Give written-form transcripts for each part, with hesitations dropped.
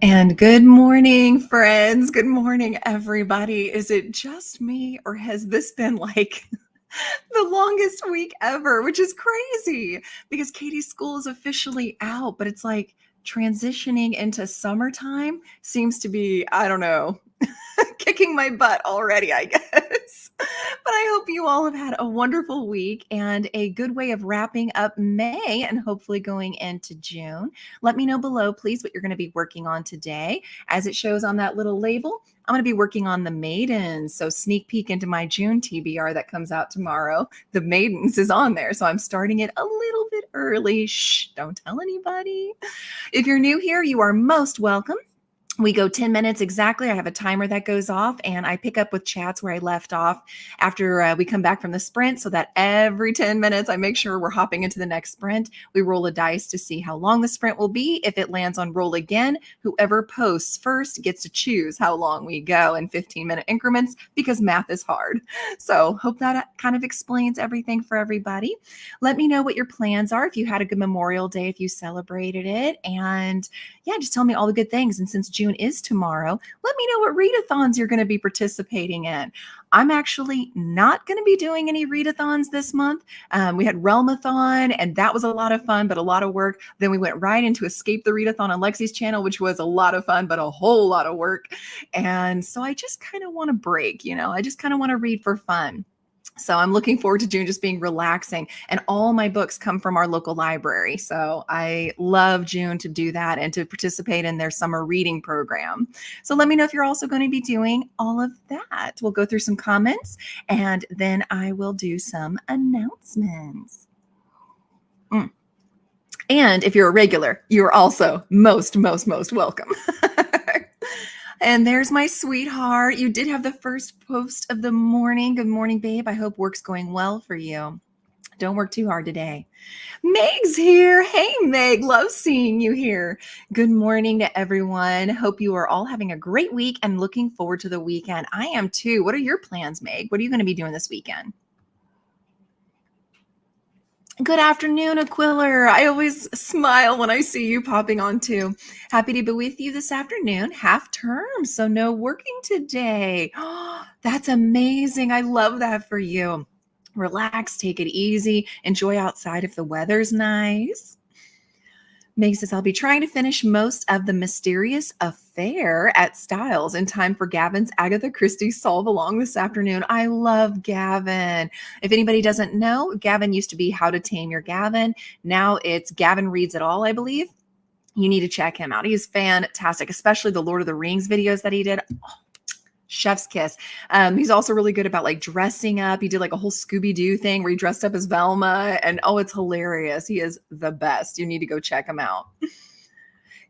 And good morning, friends. Good morning, everybody. Is it just me, or has this been like the longest week ever, which is crazy because Katie's school is officially out, but it's like transitioning into summertime seems to be, I don't know, kicking my butt already, I guess. But I hope you all have had a wonderful week and a good way of wrapping up May and hopefully going into June. Let me know below, please, what you're going to be working on today. As it shows on that little label, I'm going to be working on the Maidens. So sneak peek into my June TBR that comes out tomorrow. The Maidens is on there. So I'm starting it a little bit early. Shh, don't tell anybody. If you're new here, you are most welcome. We go 10 minutes exactly. I have a timer that goes off, and I pick up with chats where I left off after we come back from the sprint, so that every 10 minutes I make sure we're hopping into the next sprint. We roll a dice to see how long the sprint will be. If it lands on roll again, whoever posts first gets to choose how long we go in 15-minute increments, because math is hard. So hope that kind of explains everything for everybody. Let me know what your plans are, if you had a good Memorial Day, if you celebrated it, and yeah, just tell me all the good things. And since June is tomorrow, let me know what readathons you're going to be participating in. I'm actually not going to be doing any readathons this month. We had Realmathon, and that was a lot of fun, but a lot of work. Then we went right into Escape the Readathon on Lexi's channel, which was a lot of fun, but a whole lot of work. And so I just kind of want to break, I just kind of want to read for fun. So I'm looking forward to June just being relaxing. And all my books come from our local library. So I love June to do that and to participate in their summer reading program. So let me know if you're also going to be doing all of that. We'll go through some comments, and then I will do some announcements. And if you're a regular, you're also most welcome. And there's my sweetheart. You did have the first post of the morning. Good morning, babe. I hope work's going well for you. Don't work too hard today. Meg's here. Hey, Meg. Love seeing you here. Good morning to everyone. Hope you are all having a great week and looking forward to the weekend. I am too. What are your plans, Meg? What are you going to be doing this weekend? Good afternoon, Aquiller. I always smile when I see you popping on too. Happy to be with you this afternoon. Half term, so no working today. That's amazing. I love that for you. Relax, take it easy, enjoy outside if the weather's nice. Meg says, I'll be trying to finish most of The Mysterious Affair at Styles in time for Gavin's Agatha Christie solve along this afternoon. I love Gavin. If anybody doesn't know, Gavin used to be How to Tame Your Gavin. Now it's Gavin Reads It All, I believe. You need to check him out. He's fantastic, especially the Lord of the Rings videos that he did. Oh, chef's kiss. He's also really good about like dressing up. He did like a whole Scooby-Doo thing where he dressed up as Velma, and oh, it's hilarious. He is the best. You need to go check him out.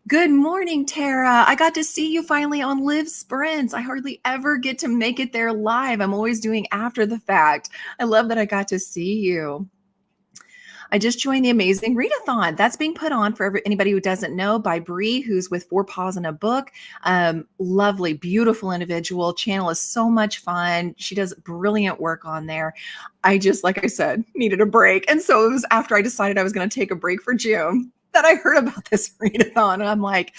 Good morning, Tara. I got to see you finally on Live Sprints. I hardly ever get to make it there live. I'm always doing after the fact. I love that I got to see you. I just joined the Amazing Readathon. That's being put on for anybody who doesn't know by Bree, who's with 4 Paws in a Book. Lovely, beautiful individual. Channel is so much fun. She does brilliant work on there. I just, like I said, needed a break. And so it was after I decided I was going to take a break for June that I heard about this readathon. And I'm like,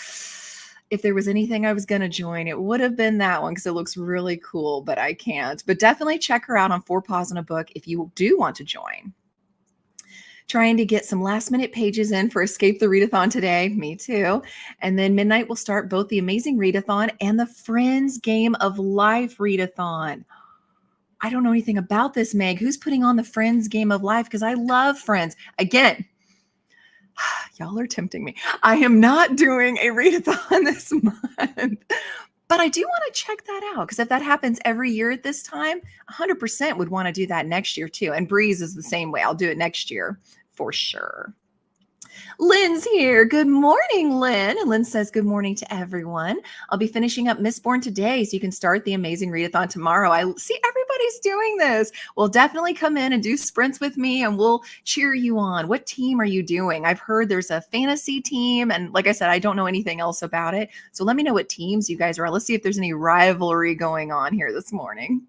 if there was anything I was going to join, it would have been that one because it looks really cool, but I can't. But definitely check her out on 4 Paws in a Book if you do want to join. Trying to get some last minute pages in for Escape the Readathon today. Me too. And then midnight we'll start both the Amazing Readathon and the Friends Game of Life Readathon. I don't know anything about this, Meg. Who's putting on the Friends Game of Life? Because I love Friends. Again, y'all are tempting me. I am not doing a readathon this month. But I do want to check that out, because if that happens every year at this time, 100% would want to do that next year too. And Breeze is the same way. I'll do it next year for sure. Lynn's here. Good morning, Lynn. And Lynn says, good morning to everyone. I'll be finishing up Mistborn today, so you can start the Amazing Readathon tomorrow. I see everybody's doing this. Well, definitely come in and do sprints with me, and we'll cheer you on. What team are you doing? I've heard there's a fantasy team. And like I said, I don't know anything else about it. So let me know what teams you guys are on. Let's see if there's any rivalry going on here this morning.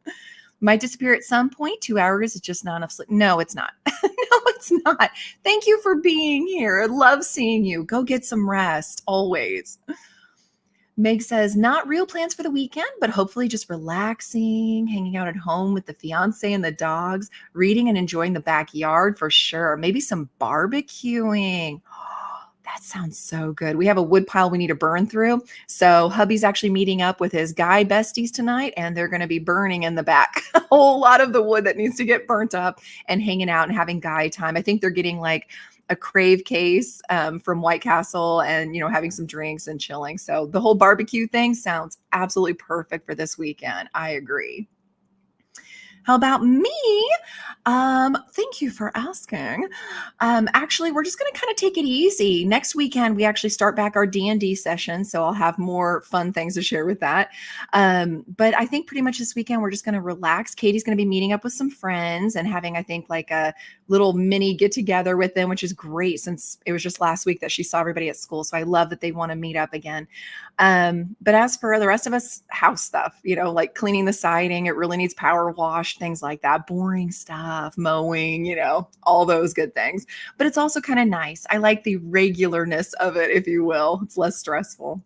Might disappear at some point. 2 hours is just not enough sleep. No, it's not. No, it's not. Thank you for being here. I love seeing you. Go get some rest always. Meg says, not real plans for the weekend, but hopefully just relaxing, hanging out at home with the fiance and the dogs, reading and enjoying the backyard for sure. Maybe some barbecuing. That sounds so good. We have a wood pile we need to burn through. So hubby's actually meeting up with his guy besties tonight, and they're going to be burning in the back a whole lot of the wood that needs to get burnt up and hanging out and having guy time. I think they're getting like a crave case from White Castle and, having some drinks and chilling. So the whole barbecue thing sounds absolutely perfect for this weekend. I agree. How about me? Thank you for asking. Actually, we're just going to kind of take it easy. Next weekend, we actually start back our D&D session, so I'll have more fun things to share with that. But I think pretty much this weekend, we're just going to relax. Katie's going to be meeting up with some friends and having, I think, like a little mini get together with them, which is great since it was just last week that she saw everybody at school. So I love that they want to meet up again. But as for the rest of us, house stuff, like cleaning the siding, it really needs power wash, things like that, boring stuff, mowing, all those good things. But it's also kind of nice. I like the regularness of it, if you will. It's less stressful.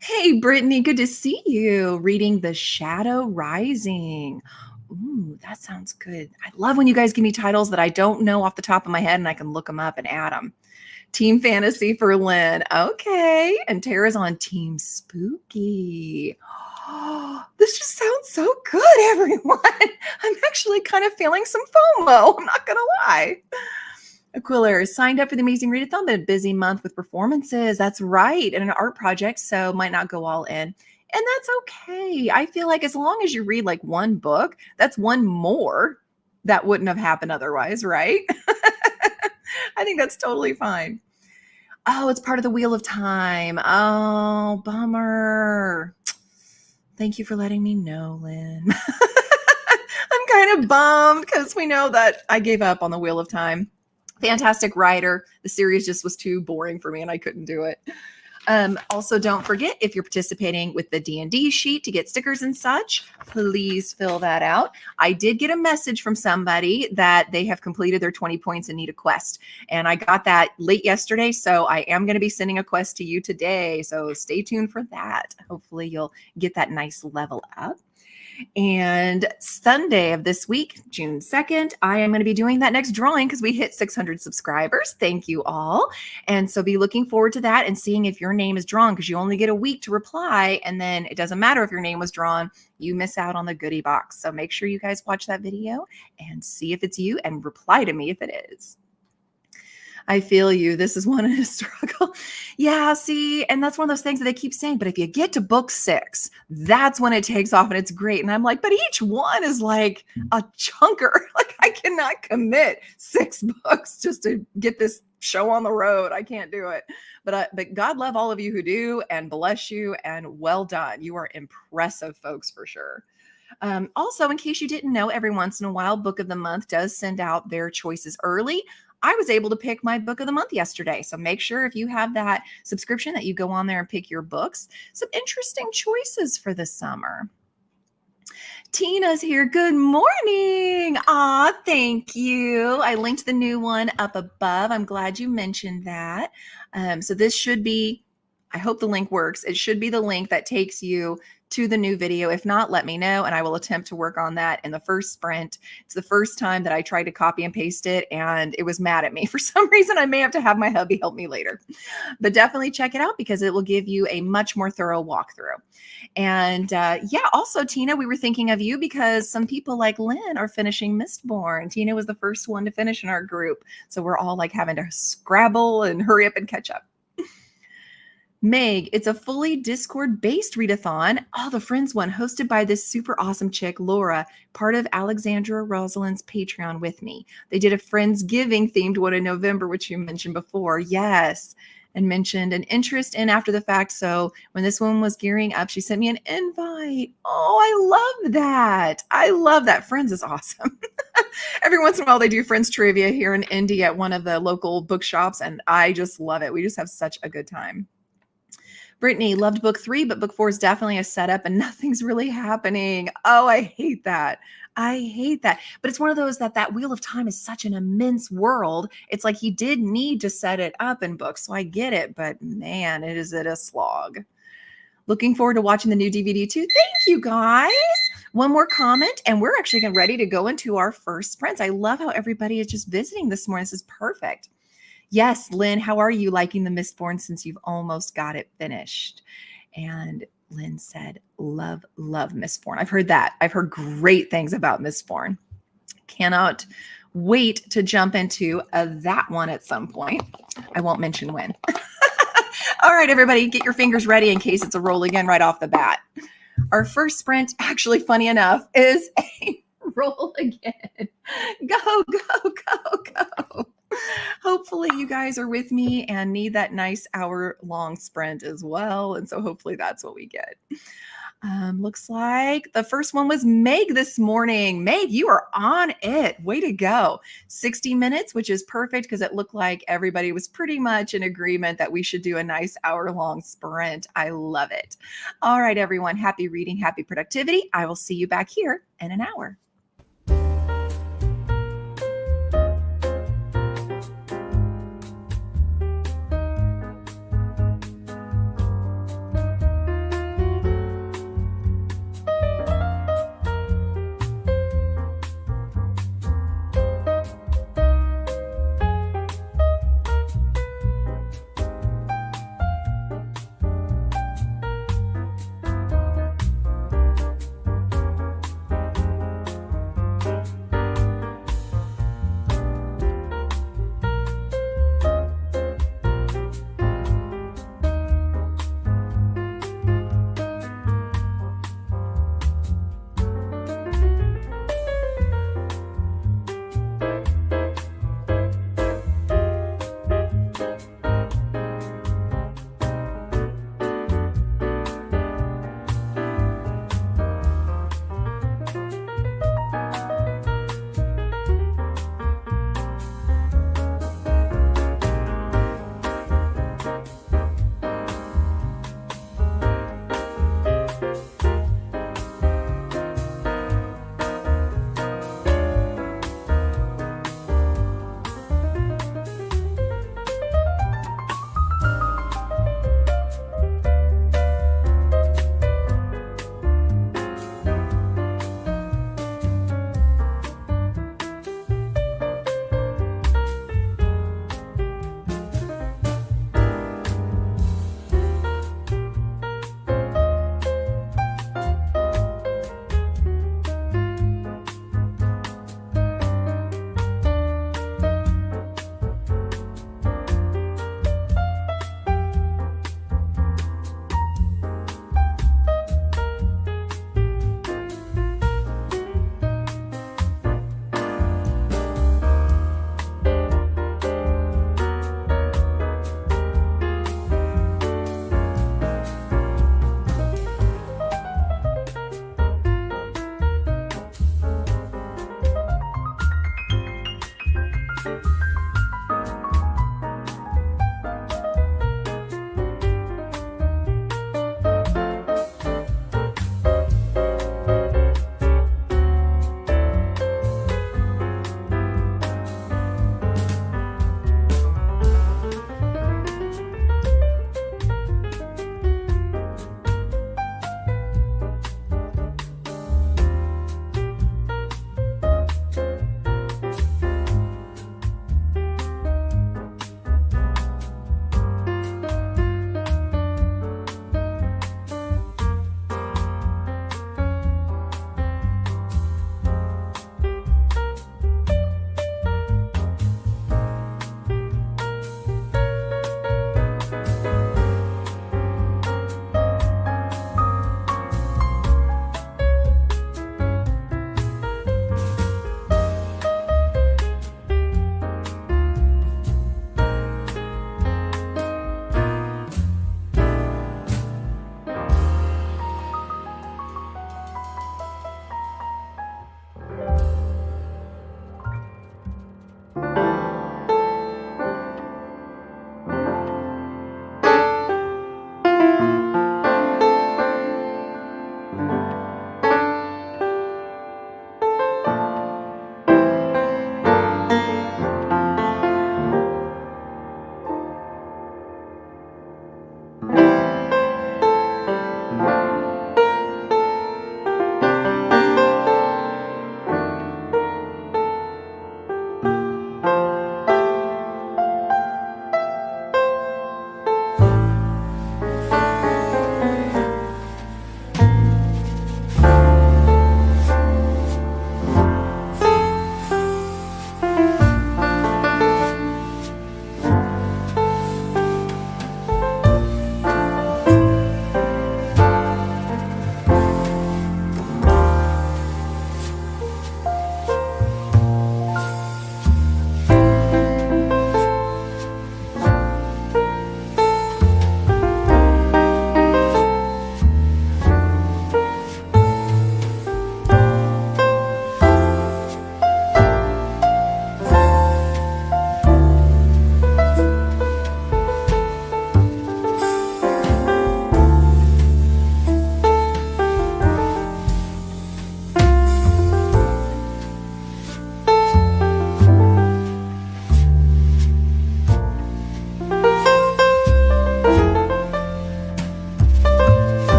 Hey, Brittany, good to see you. Reading The Shadow Rising. Ooh, that sounds good. I love when you guys give me titles that I don't know off the top of my head and I can look them up and add them. Team Fantasy for Lynn. Okay. And Tara's on Team Spooky. This just sounds so good, everyone. I'm actually kind of feeling some FOMO. I'm not going to lie. Aquila signed up for the Amazing Readathon, but a busy month with performances. That's right. And an art project, so might not go all in. And that's okay. I feel like as long as you read like one book, that's one more that wouldn't have happened otherwise, right? I think that's totally fine. Oh, it's part of the Wheel of Time. Oh, bummer. Thank you for letting me know, Lynn. I'm kind of bummed because we know that I gave up on the Wheel of Time. Fantastic writer. The series just was too boring for me and I couldn't do it. Also, don't forget, if you're participating with the D&D sheet to get stickers and such, please fill that out. I did get a message from somebody that they have completed their 20 points and need a quest. And I got that late yesterday, so I am going to be sending a quest to you today. So stay tuned for that. Hopefully you'll get that nice level up. And Sunday of this week, June 2nd, I am going to be doing that next drawing because we hit 600 subscribers. Thank you all. And so be looking forward to that and seeing if your name is drawn, because you only get a week to reply. And then it doesn't matter if your name was drawn, you miss out on the goodie box. So make sure you guys watch that video and see if it's you and reply to me if it is. I feel you. This is one in a struggle. Yeah, see, and that's one of those things that they keep saying. But if you get to book 6, that's when it takes off and it's great. And I'm like, but each one is like a chunker. Like I cannot commit 6 books just to get this show on the road. I can't do it. But God love all of you who do, and bless you, and well done. You are impressive folks for sure. Also, in case you didn't know, every once in a while, Book of the Month does send out their choices early. I was able to pick my book of the month yesterday. So make sure if you have that subscription that you go on there and pick your books. Some interesting choices for the summer. Tina's here. Good morning. Aw, thank you. I linked the new one up above. I'm glad you mentioned that. So this should be, I hope the link works. It should be the link that takes you to the new video. If not, let me know and I will attempt to work on that in the first sprint. It's the first time that I tried to copy and paste it and it was mad at me. For some reason, I may have to have my hubby help me later. But definitely check it out because it will give you a much more thorough walkthrough. And yeah, also, Tina, we were thinking of you because some people like Lynn are finishing Mistborn. Tina was the first one to finish in our group. So we're all like having to scrabble and hurry up and catch up. Meg, it's a fully Discord-based readathon. Oh, the Friends one, hosted by this super awesome chick, Laura, part of Alexandra Rosalind's Patreon with me. They did a Friendsgiving themed one in November, which you mentioned before. Yes. And mentioned an interest in after the fact. So when this one was gearing up, she sent me an invite. Oh, I love that. I love that. Friends is awesome. Every once in a while, they do Friends trivia here in Indy at one of the local bookshops, and I just love it. We just have such a good time. Brittany loved book 3, but book 4 is definitely a setup and nothing's really happening. Oh, I hate that. I hate that. But it's one of those that Wheel of Time is such an immense world. It's like he did need to set it up in books. So I get it, but man, is it a slog. Looking forward to watching the new DVD too. Thank you guys. One more comment, and we're actually getting ready to go into our first sprints. I love how everybody is just visiting this morning. This is perfect. Yes, Lynn, how are you liking the Mistborn since you've almost got it finished? And Lynn said, love Mistborn. I've heard that. I've heard great things about Mistborn. Cannot wait to jump into that one at some point. I won't mention when. All right, everybody, get your fingers ready in case it's a roll again right off the bat. Our first sprint, actually, funny enough, is a roll again. Go, go, go, go. Hopefully you guys are with me and need that nice hour-long sprint as well. And so hopefully that's what we get. Looks like the first one was Meg this morning. Meg, you are on it. Way to go. 60 minutes, which is perfect because it looked like everybody was pretty much in agreement that we should do a nice hour-long sprint. I love it. All right, everyone. Happy reading, happy productivity. I will see you back here in an hour.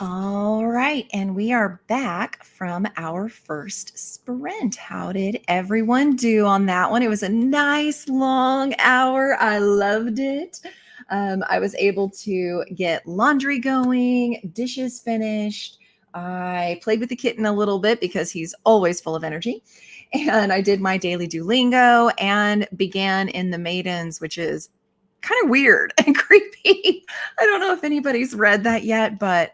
All right, and we are back from our first sprint. How did everyone do on that one? It was a nice long hour. I loved it. I was able to get laundry going, dishes finished. I played with the kitten a little bit because he's always full of energy. And I did my daily Duolingo and began in the Maidens, which is kind of weird and creepy. I don't know if anybody's read that yet, but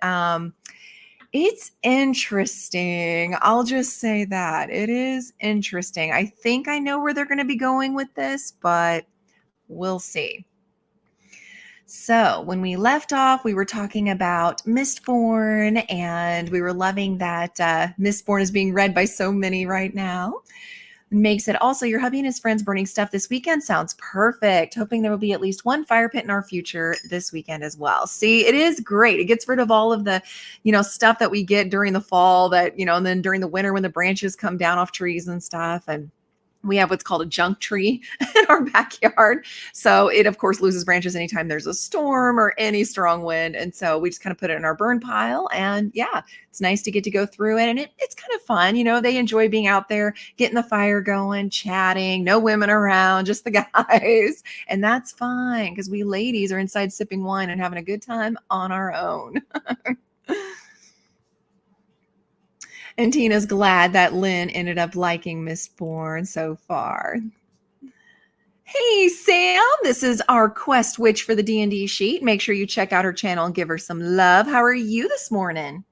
it's interesting. I'll just say that. It is interesting. I think I know where they're going to be going with this, but we'll see. So, when we left off, we were talking about Mistborn, and we were loving that Mistborn is being read by so many right now. Makes it also your hubby and his friends burning stuff this weekend sounds perfect. Hoping there will be at least one fire pit in our future this weekend as well. See, it is great. It gets rid of all of the, stuff that we get during the fall that, and then during the winter when the branches come down off trees and stuff. And we have what's called a junk tree in our backyard. So it, of course, loses branches anytime there's a storm or any strong wind. And so we just kind of put it in our burn pile. And yeah, it's nice to get to go through it. And it's kind of fun. They enjoy being out there, getting the fire going, chatting, no women around, just the guys. And that's fine because we ladies are inside sipping wine and having a good time on our own. And Tina's glad that Lynn ended up liking Miss Bourne so far. Hey, Sam, this is our quest witch for the D&D sheet. Make sure you check out her channel and give her some love. How are you this morning?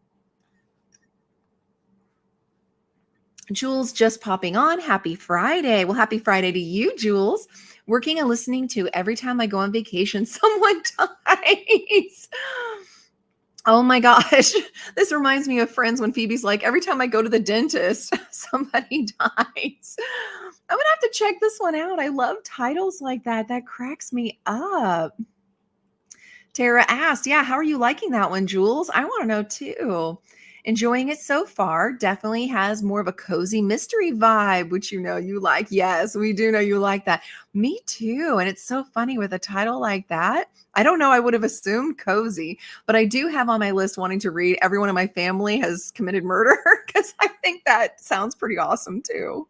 Jules just popping on. Happy Friday. Well, happy Friday to you, Jules. Working and listening to every time I go on vacation, someone dies. Oh my gosh. This reminds me of Friends when Phoebe's like, every time I go to the dentist, somebody dies. I'm going to have to check this one out. I love titles like that. That cracks me up. Tara asked, yeah, how are you liking that one, Jules? I want to know too. Enjoying it so far. Definitely has more of a cozy mystery vibe, which you like. Yes, we do know you like that. Me too. And it's so funny with a title like that. I don't know. I would have assumed cozy, but I do have on my list wanting to read Everyone in My Family Has Committed Murder because I think that sounds pretty awesome too.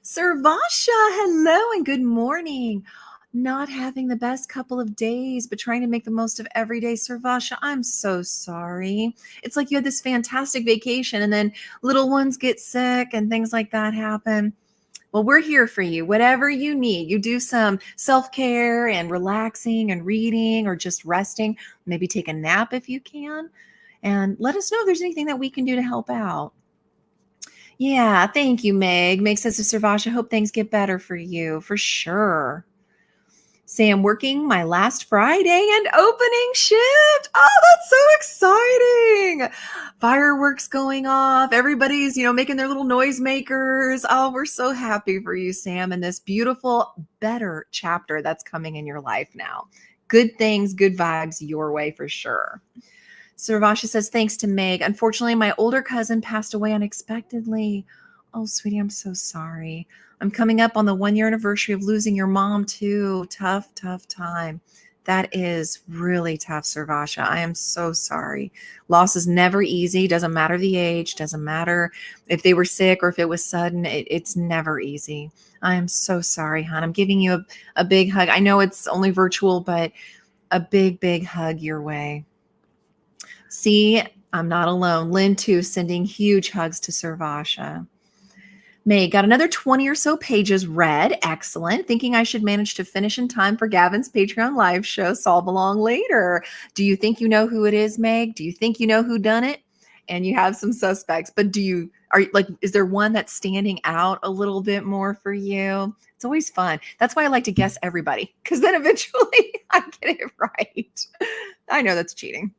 Servasha, hello and good morning. Not having the best couple of days, but trying to make the most of every day. Servasha, I'm so sorry. It's like you had this fantastic vacation and then little ones get sick and things like that happen. Well, we're here for you. Whatever you need. You do some self-care and relaxing and reading or just resting. Maybe take a nap if you can. And let us know if there's anything that we can do to help out. Yeah, thank you, Meg. Meg says to Servasha, I hope things get better for you, for sure. Sam working my last Friday and opening shift. Oh, that's so exciting. Fireworks going off. Everybody's, making their little noisemakers. Oh, we're so happy for you, Sam, and this beautiful, better chapter that's coming in your life now. Good things, good vibes your way for sure. Servasha says, thanks to Meg. Unfortunately, my older cousin passed away unexpectedly. Oh, sweetie, I'm so sorry. I'm coming up on the 1-year anniversary of losing your mom too. Tough, tough time. That is really tough, Servasha. I am so sorry. Loss is never easy. Doesn't matter the age. Doesn't matter if they were sick or if it was sudden. It's never easy. I am so sorry, hon. I'm giving you a big hug. I know it's only virtual, but a big, big hug your way. See, I'm not alone. Lynn, too, sending huge hugs to Servasha. May got another 20 or so pages read. Excellent. Thinking I should manage to finish in time for Gavin's Patreon live show, Solve Along later. Do you think you know who it is, Meg? Do you think you know who done it? And you have some suspects, but is there one that's standing out a little bit more for you? It's always fun. That's why I like to guess everybody, because then eventually I get it right. I know that's cheating.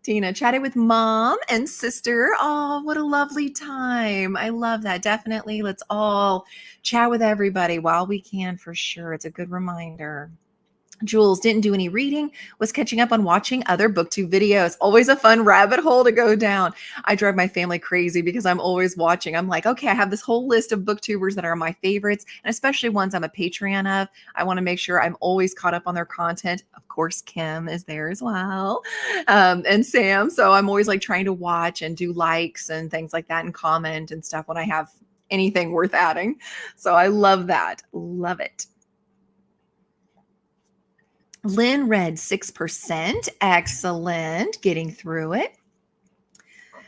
Tina chatted with mom and sister. Oh, what a lovely time. I love that. Definitely. Let's all chat with everybody while we can for sure. It's a good reminder. Jules didn't do any reading, was catching up on watching other booktube videos. Always a fun rabbit hole to go down. I drive my family crazy because I'm always watching. I'm like, okay, I have this whole list of booktubers that are my favorites, and especially ones I'm a Patreon of. I want to make sure I'm always caught up on their content. Of course, Kim is there as well, and Sam. So I'm always like trying to watch and do likes and things like that and comment and stuff when I have anything worth adding. So I love that. Love it. Lynn read 6%. Excellent. Getting through it.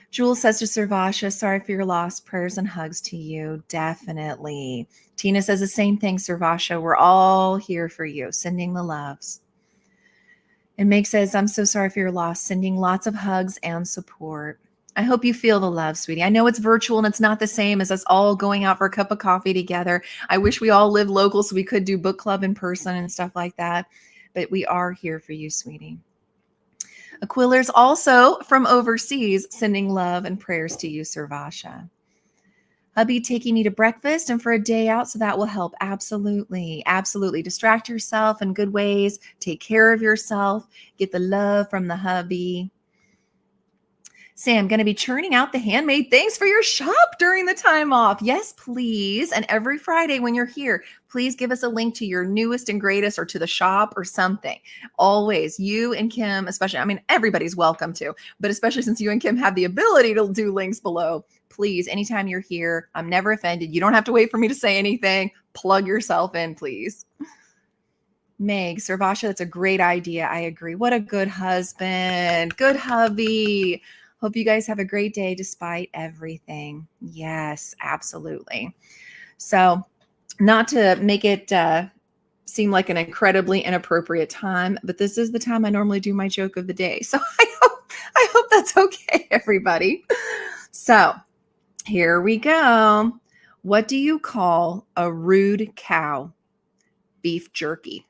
Jules says to Servasha, sorry for your loss. Prayers and hugs to you. Definitely. Tina says the same thing, Servasha. We're all here for you. Sending the loves. And Meg says, I'm so sorry for your loss. Sending lots of hugs and support. I hope you feel the love, sweetie. I know it's virtual and it's not the same as us all going out for a cup of coffee together. I wish we all lived local so we could do book club in person and stuff like that. But we are here for you, sweetie. Aquila's also from overseas, sending love and prayers to you, Servasha. Hubby taking me to breakfast and for a day out, so that will help. Absolutely. Absolutely. Distract yourself in good ways. Take care of yourself. Get the love from the hubby. Sam, going to be churning out the handmade things for your shop during the time off. Yes, please. And every Friday when you're here, please give us a link to your newest and greatest or to the shop or something. Always, you and Kim, especially, I mean, everybody's welcome to, but especially since you and Kim have the ability to do links below, please, anytime you're here, I'm never offended. You don't have to wait for me to say anything. Plug yourself in, please. Meg, Sarvasha, that's a great idea. I agree. What a good husband. Good hubby. Hope you guys have a great day despite everything. Yes, absolutely. So, not to make it seem like an incredibly inappropriate time, but this is the time I normally do my joke of the day. So, I hope that's okay, everybody. So, here we go. What do you call a rude cow? Beef jerky.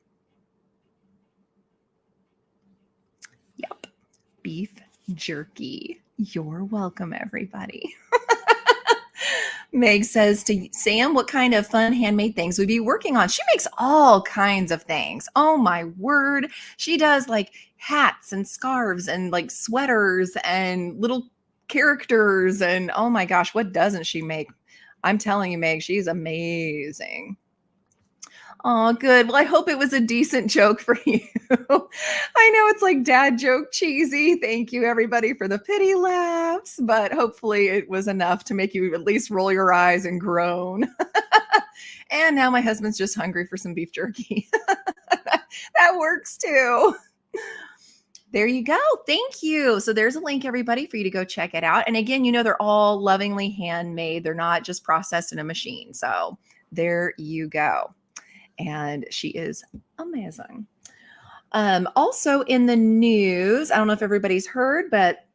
Yep. Beef jerky. You're welcome, everybody. Meg says to Sam, what kind of fun handmade things would be working on? She makes all kinds of things. Oh my word. She does like hats and scarves and like sweaters and little characters. And oh my gosh, what doesn't she make? I'm telling you, Meg, she's amazing. Oh, good. Well, I hope it was a decent joke for you. I know it's like dad joke cheesy. Thank you, everybody, for the pity laughs, but hopefully it was enough to make you at least roll your eyes and groan. And now my husband's just hungry for some beef jerky. That works too. There you go. Thank you. So there's a link, everybody, for you to go check it out. And again, you know, they're all lovingly handmade. They're not just processed in a machine. So there you go. And she is amazing. Also in the news, I don't know if everybody's heard, but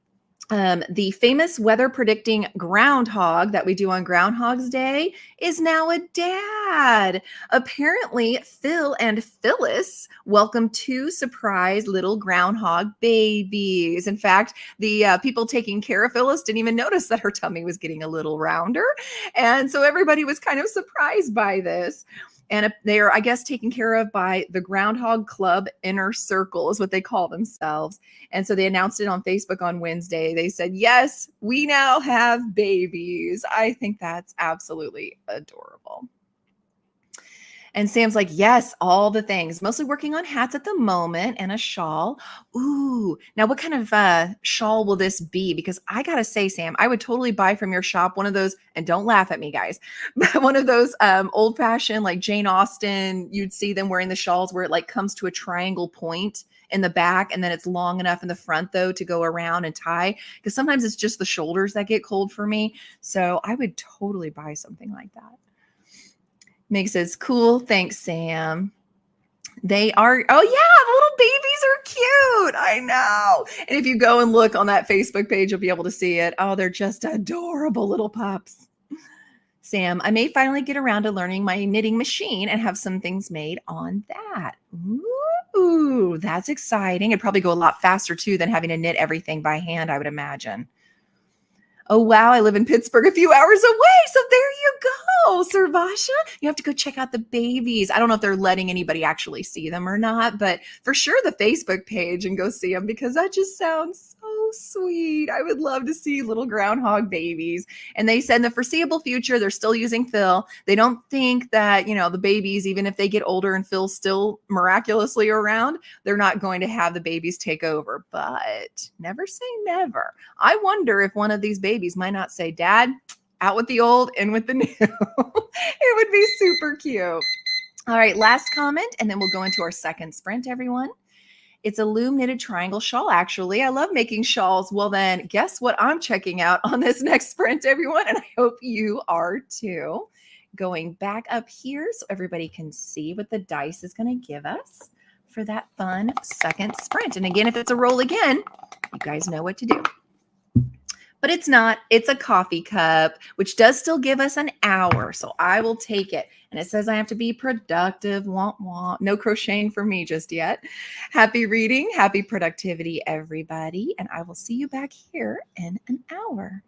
the famous weather predicting groundhog that we do on Groundhog's Day is now a dad. Apparently, Phil and Phyllis welcomed 2 surprise little groundhog babies. In fact, the people taking care of Phyllis didn't even notice that her tummy was getting a little rounder. And so everybody was kind of surprised by this. And they are, I guess, taken care of by the Groundhog Club Inner Circle is what they call themselves. And so they announced it on Facebook on Wednesday. They said, yes, we now have babies. I think that's absolutely adorable. And Sam's like, yes, all the things. Mostly working on hats at the moment and a shawl. Ooh, now what kind of shawl will this be? Because I got to say, Sam, I would totally buy from your shop one of those, and don't laugh at me, guys, but one of those old fashioned, like Jane Austen, you'd see them wearing the shawls where it like comes to a triangle point in the back and then it's long enough in the front though to go around and tie. Because sometimes it's just the shoulders that get cold for me. So I would totally buy something like that. Meg says, cool. Thanks, Sam. They are, oh yeah, the little babies are cute. I know. And if you go and look on that Facebook page, you'll be able to see it. Oh, they're just adorable little pups. Sam, I may finally get around to learning my knitting machine and have some things made on that. Ooh, that's exciting. It'd probably go a lot faster too than having to knit everything by hand, I would imagine. Oh, wow. I live in Pittsburgh a few hours away. So there you go, Sarvasha. You have to go check out the babies. I don't know if they're letting anybody actually see them or not, but for sure the Facebook page and go see them because that just sounds so sweet. I would love to see little groundhog babies. And they said in the foreseeable future, they're still using Phil. They don't think that, you know, the babies, even if they get older and Phil's still miraculously around, they're not going to have the babies take over. But never say never. I wonder if one of these babies might not say, Dad, out with the old, in with the new. It would be super cute. All right, last comment, and then we'll go into our second sprint, everyone. It's a loom knitted triangle shawl, actually. I love making shawls. Well, then guess what I'm checking out on this next sprint, everyone? And I hope you are too. Going back up here so everybody can see what the dice is going to give us for that fun second sprint. And again, if it's a roll again, you guys know what to do. But it's not. It's a coffee cup, which does still give us an hour. So I will take it. And it says I have to be productive. Womp womp. No crocheting for me just yet. Happy reading. Happy productivity, everybody. And I will see you back here in an hour.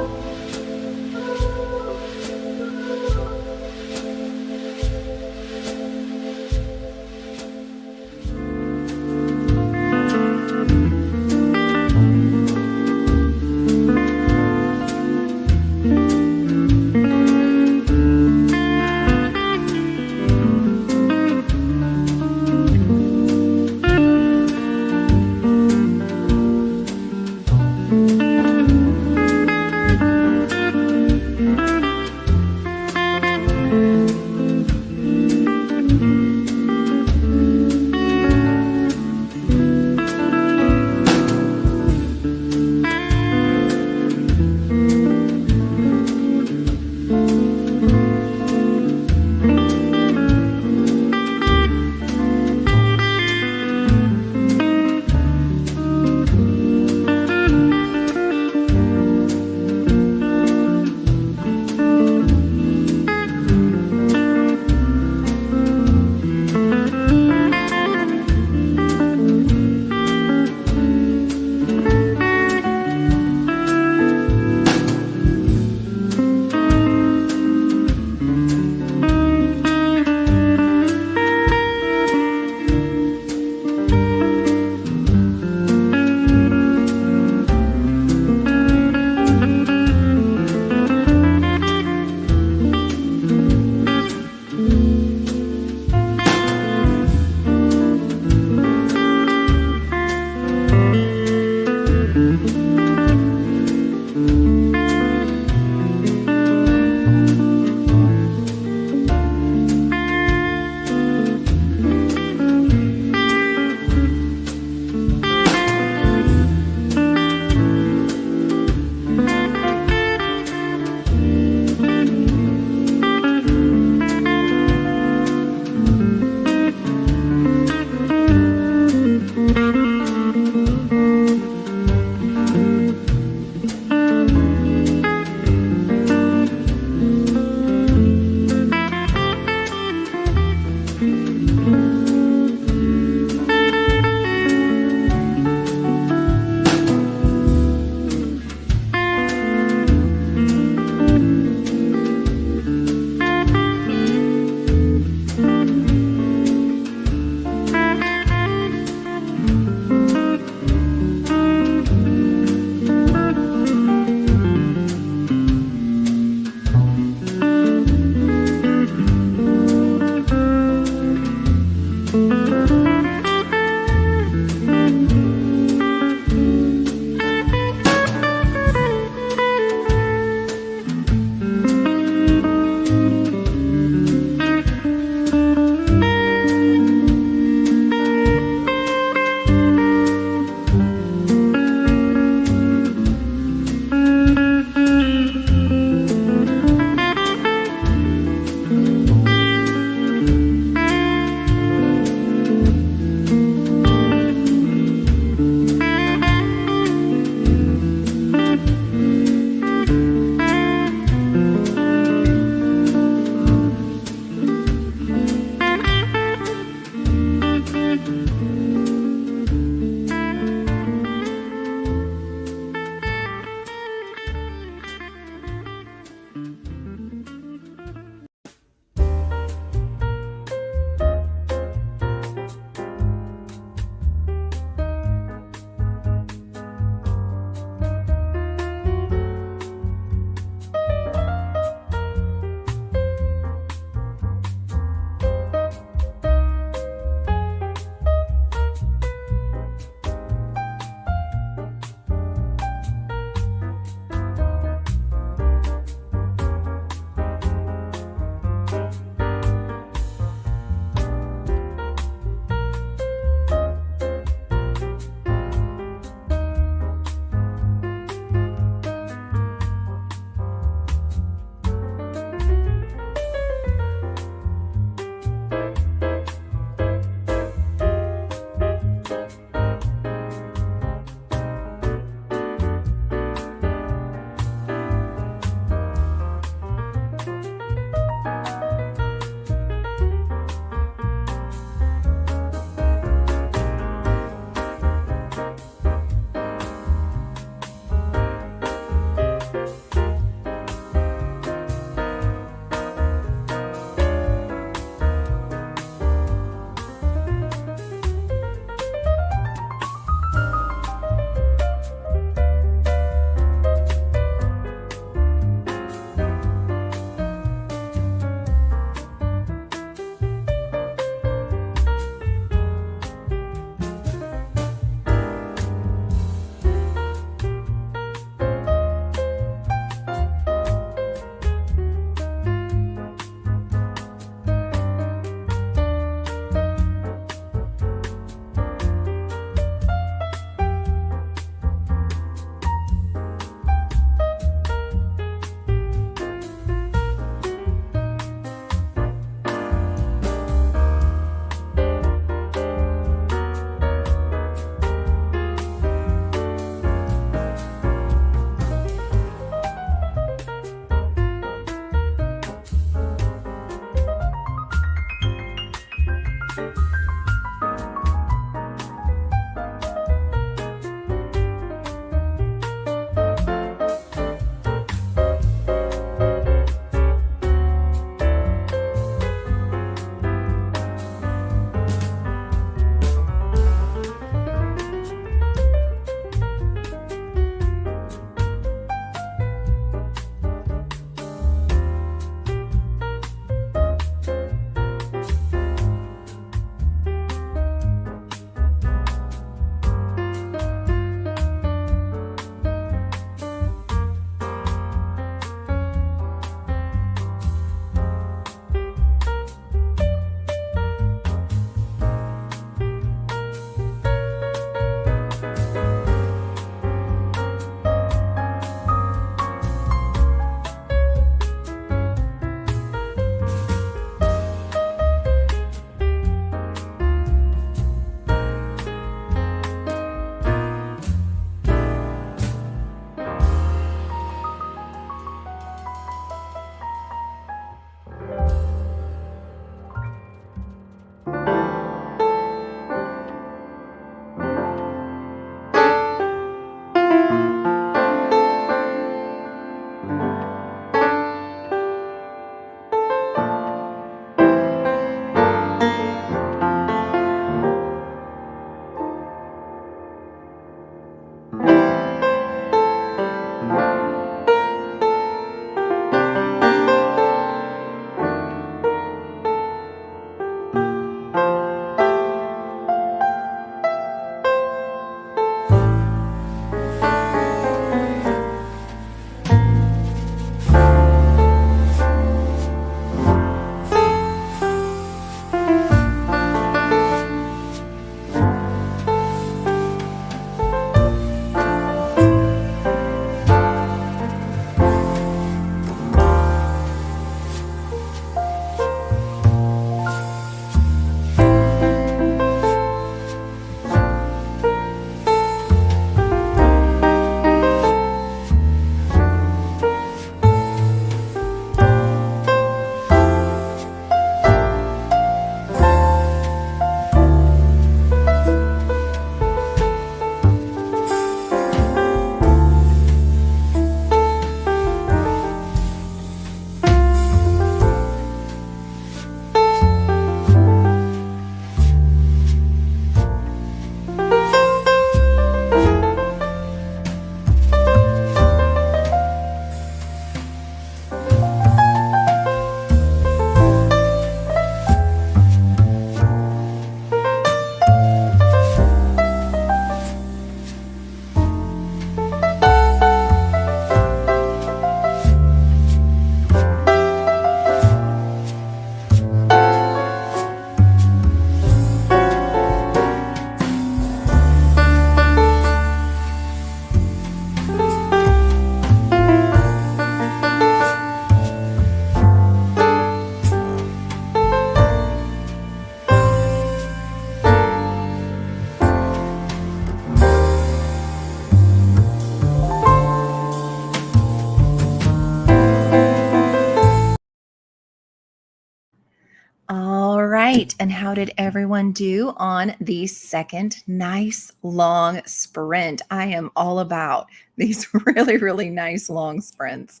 All right. And how did everyone do on the second nice long sprint? I am all about these really, really nice long sprints.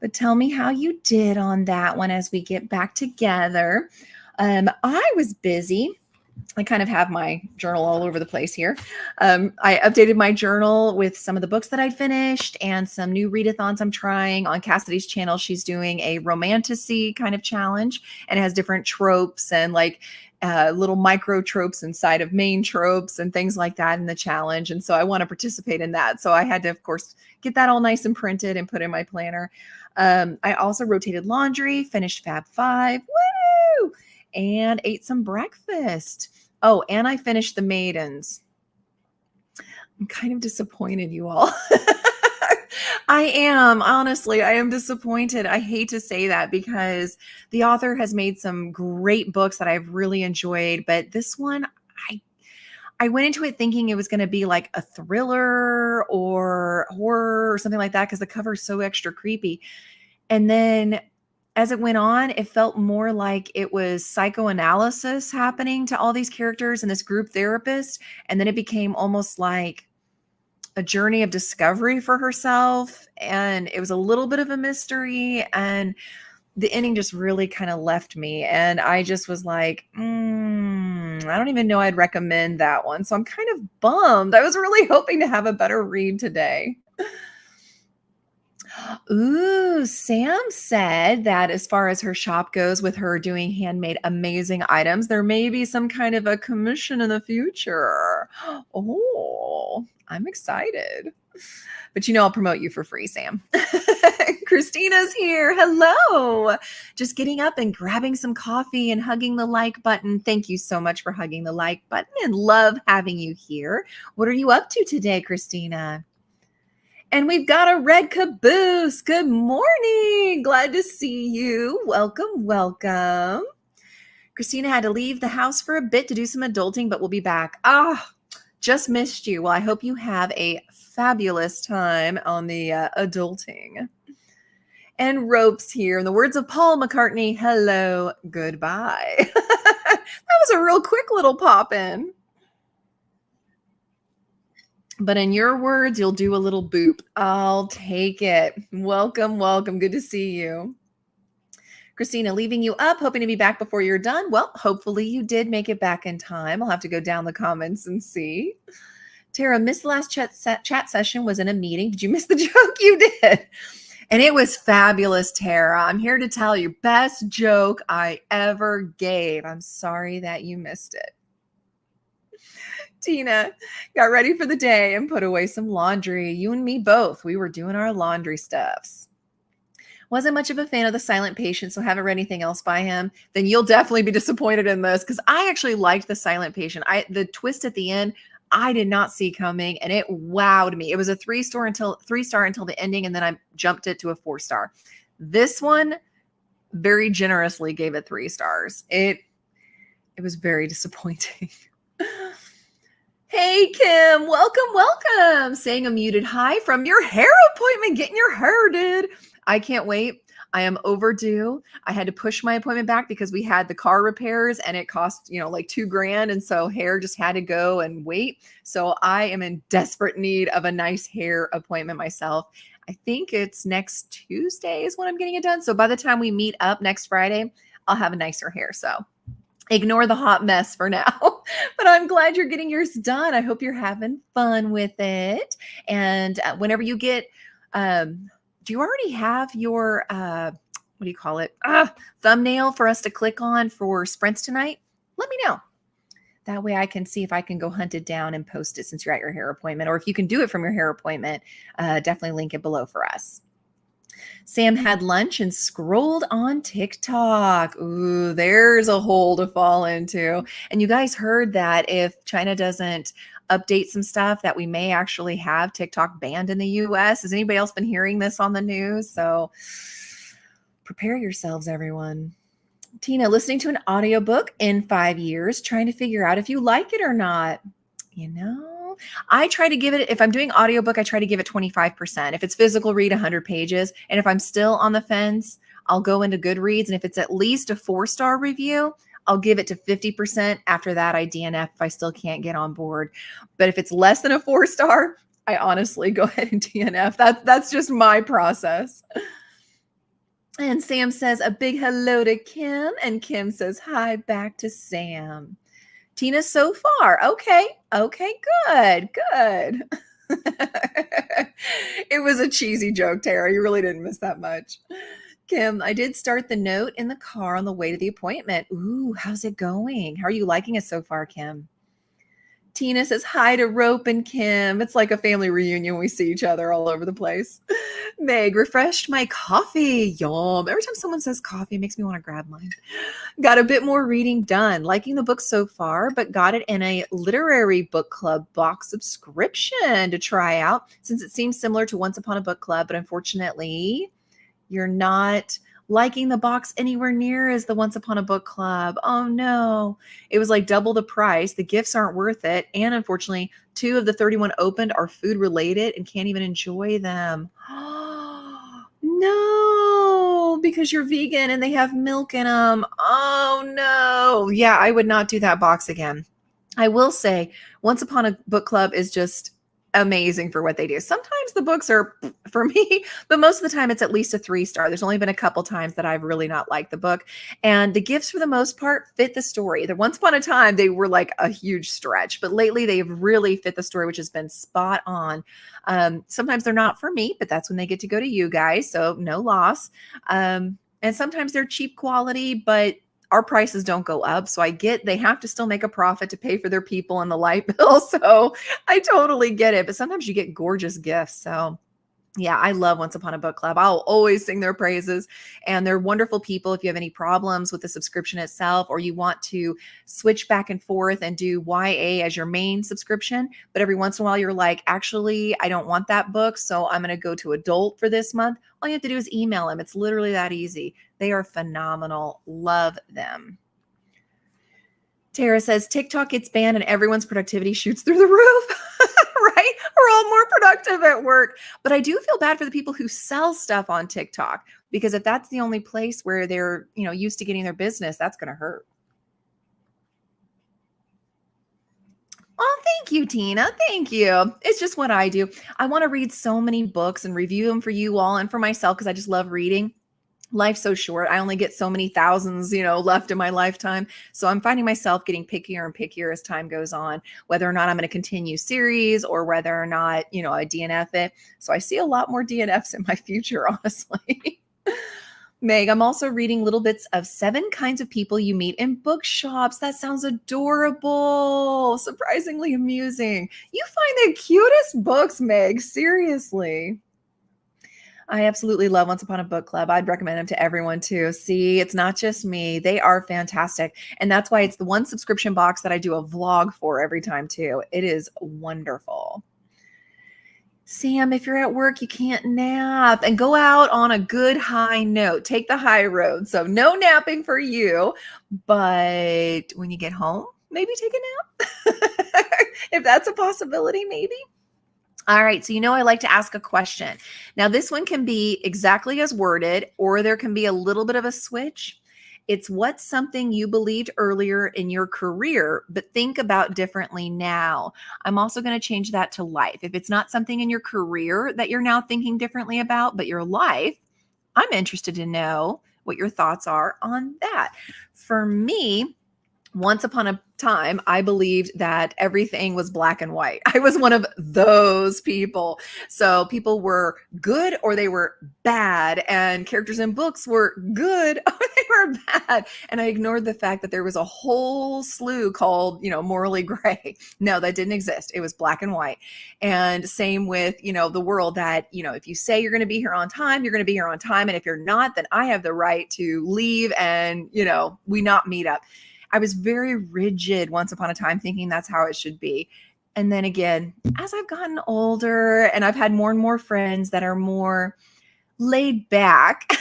But tell me how you did on that one as we get back together. I was busy. I kind of have my journal all over the place here. I updated my journal with some of the books that I finished and some new readathons I'm trying. On Cassidy's channel, she's doing a romanticy kind of challenge, and it has different tropes and like little micro tropes inside of main tropes and things like that in the challenge. And so I want to participate in that. So I had to, of course, get that all nice and printed and put in my planner. I also rotated laundry, finished Fab Five, woo, and ate some breakfast. Oh, and I finished The Maidens. I'm kind of disappointed, you all. I am, honestly, I am disappointed. I hate to say that because the author has made some great books that I've really enjoyed, but this one, I I went into it thinking it was going to be like a thriller or horror or something like that because the cover is so extra creepy. And then as it went on, it felt more like it was psychoanalysis happening to all these characters and this group therapist. And then it became almost like a journey of discovery for herself. And it was a little bit of a mystery. And the ending just really kind of left me. And I just was like, I don't even know I'd recommend that one. So I'm kind of bummed. I was really hoping to have a better read today. Ooh, Sam said that as far as her shop goes with her doing handmade amazing items, there may be some kind of a commission in the future. Oh, I'm excited. But I'll promote you for free, Sam. Christina's here. Hello. Just getting up and grabbing some coffee and hugging the like button. Thank you so much for hugging the like button and love having you here. What are you up to today, Christina? And we've got a red caboose. Good morning. Glad to see you. Welcome, welcome. Christina had to leave the house for a bit to do some adulting, but we'll be back. Just missed you. Well, I hope you have a fabulous time on the adulting. And Rope's here. In the words of Paul McCartney, hello, goodbye. That was a real quick little pop in. But in your words, you'll do a little boop. I'll take it. Welcome, welcome. Good to see you. Christina, leaving you up, hoping to be back before you're done. Well, hopefully you did make it back in time. I'll have to go down the comments and see. Tara, missed the last chat session, was in a meeting. Did you miss the joke? You did. And it was fabulous, Tara. I'm here to tell you, best joke I ever gave. I'm sorry that you missed it. Tina got ready for the day and put away some laundry. You and me both. We were doing our laundry stuffs. Wasn't much of a fan of The Silent Patient, so haven't read anything else by him. Then you'll definitely be disappointed in this because I actually liked The Silent Patient. The twist at the end, I did not see coming, and it wowed me. It was a 3-star until the ending, and then I jumped it to a 4-star. This one very generously gave it 3 stars. It was very disappointing. Hey, Kim, welcome. Saying a muted hi from your hair appointment, getting your hair did. I can't wait. I am overdue. I had to push my appointment back because we had the car repairs and it cost, like $2,000. And so hair just had to go and wait. So I am in desperate need of a nice hair appointment myself. I think it's next Tuesday is when I'm getting it done. So by the time we meet up next Friday, I'll have a nicer hair. So ignore the hot mess for now, but I'm glad you're getting yours done. I hope you're having fun with it. And whenever you get, do you already have your, what do you call it? Thumbnail for us to click on for sprints tonight? Let me know. That way I can see if I can go hunt it down and post it since you're at your hair appointment, or if you can do it from your hair appointment, definitely link it below for us. Sam had lunch and scrolled on TikTok. Ooh, there's a hole to fall into. And you guys heard that if China doesn't update some stuff, that we may actually have TikTok banned in the US. Has anybody else been hearing this on the news? So prepare yourselves, everyone. Tina, listening to an audiobook in 5 years, trying to figure out if you like it or not. I try to give it, if I'm doing audiobook, I try to give it 25%. If it's physical read, 100 pages. And if I'm still on the fence, I'll go into Goodreads, and if it's at least a 4-star review, I'll give it to 50%. After that, I DNF if I still can't get on board. But if it's less than a 4-star, I honestly go ahead and DNF. That's just my process. And Sam says a big hello to Kim, and Kim says hi back to Sam. Tina, so far. Okay. Okay, good. Good. It was a cheesy joke, Tara. You really didn't miss that much. Kim, I did start the note in the car on the way to the appointment. Ooh, how's it going? How are you liking it so far, Kim? Tina says hi to Rope and Kim. It's like a family reunion. We see each other all over the place. Meg, refreshed my coffee. Yum. Every time someone says coffee, it makes me want to grab mine. Got a bit more reading done. Liking the book so far, but got it in a literary book club box subscription to try out since it seems similar to Once Upon a Book Club, but unfortunately, you're not liking the box anywhere near as the Once Upon a Book Club. Oh no. It was like double the price. The gifts aren't worth it. And unfortunately, 2 of the 31 opened are food related and can't even enjoy them. No, because you're vegan and they have milk in them. Oh no. Yeah, I would not do that box again. I will say Once Upon a Book Club is just amazing for what they do. Sometimes the books are for me, but most of the time it's at least a 3-star. There's only been a couple times that I've really not liked the book. And the gifts for the most part fit the story. The Once Upon a Time, they were like a huge stretch, but lately they've really fit the story, which has been spot on. Sometimes they're not for me, but that's when they get to go to you guys. So no loss. And sometimes they're cheap quality, but our prices don't go up. So I get they have to still make a profit to pay for their people and the light bill. So I totally get it. But sometimes you get gorgeous gifts. So yeah, I love Once Upon a Book Club. I'll always sing their praises, and they're wonderful people. If you have any problems with the subscription itself, or you want to switch back and forth and do YA as your main subscription, but every once in a while you're like, actually, I don't want that book, so I'm going to go to adult for this month. All you have to do is email them. It's literally that easy. They are phenomenal. Love them. Tara says TikTok gets banned and everyone's productivity shoots through the roof. Right? We're all more productive at work. But I do feel bad for the people who sell stuff on TikTok, because if that's the only place where they're, used to getting their business, that's going to hurt. Oh, thank you, Tina. Thank you. It's just what I do. I want to read so many books and review them for you all and for myself because I just love reading. Life's so short. I only get so many thousands, left in my lifetime. So I'm finding myself getting pickier and pickier as time goes on, whether or not I'm going to continue series or whether or not, I DNF it. So I see a lot more DNFs in my future, honestly. Meg, I'm also reading little bits of 7 Kinds of People You Meet in Bookshops. That sounds adorable. Surprisingly amusing. You find the cutest books, Meg. Seriously. I absolutely love Once Upon a Book Club. I'd recommend them to everyone too. See, it's not just me. They are fantastic. And that's why it's the one subscription box that I do a vlog for every time too. It is wonderful. Sam, if you're at work, you can't nap, and go out on a good high note. Take the high road. So no napping for you, but when you get home, maybe take a nap. If that's a possibility, maybe. All right. So, I like to ask a question. Now, this one can be exactly as worded, or there can be a little bit of a switch. It's what's something you believed earlier in your career, but think about differently now. I'm also going to change that to life. If it's not something in your career that you're now thinking differently about, but your life, I'm interested to know what your thoughts are on that. For me, once upon a time, I believed that everything was black and white. I was one of those people. So people were good or they were bad, and characters in books were good or they were bad. And I ignored the fact that there was a whole slew called, morally gray. No, that didn't exist. It was black and white. And same with, the world that, if you say you're going to be here on time, you're going to be here on time. And if you're not, then I have the right to leave and, we not meet up. I was very rigid once upon a time, thinking that's how it should be. And then again, as I've gotten older and I've had more and more friends that are more laid back,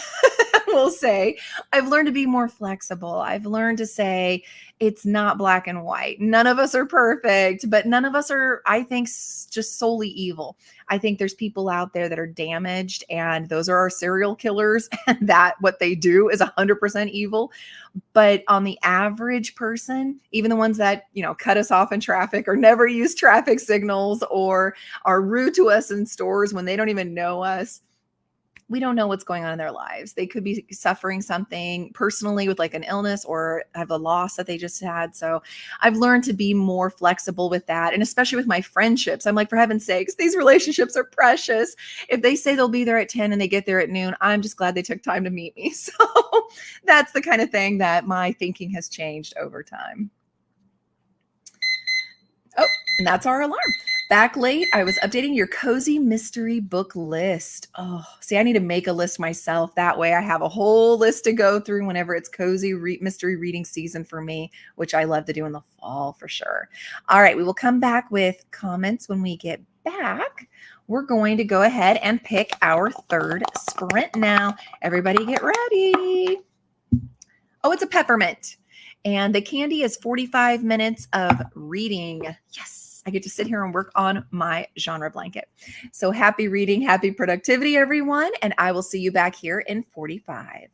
we'll say. I've learned to be more flexible. I've learned to say it's not black and white. None of us are perfect, but none of us are, I think, just solely evil. I think there's people out there that are damaged, and those are our serial killers, and that what they do is 100% evil. But on the average person, even the ones that, cut us off in traffic or never use traffic signals or are rude to us in stores when they don't even know us, we don't know what's going on in their lives. They could be suffering something personally with like an illness or have a loss that they just had. So I've learned to be more flexible with that. And especially with my friendships, I'm like, for heaven's sakes, these relationships are precious. If they say they'll be there at 10 and they get there at noon, I'm just glad they took time to meet me. So that's the kind of thing that my thinking has changed over time. Oh, and that's our alarm. Back late, I was updating your cozy mystery book list. Oh, see, I need to make a list myself. That way I have a whole list to go through whenever it's cozy mystery reading season for me, which I love to do in the fall for sure. All right, we will come back with comments when we get back. We're going to go ahead and pick our third sprint now. Everybody get ready. Oh, it's a peppermint. And the candy is 45 minutes of reading. Yes, I get to sit here and work on my genre blanket. So happy reading, happy productivity, everyone. And I will see you back here in 45.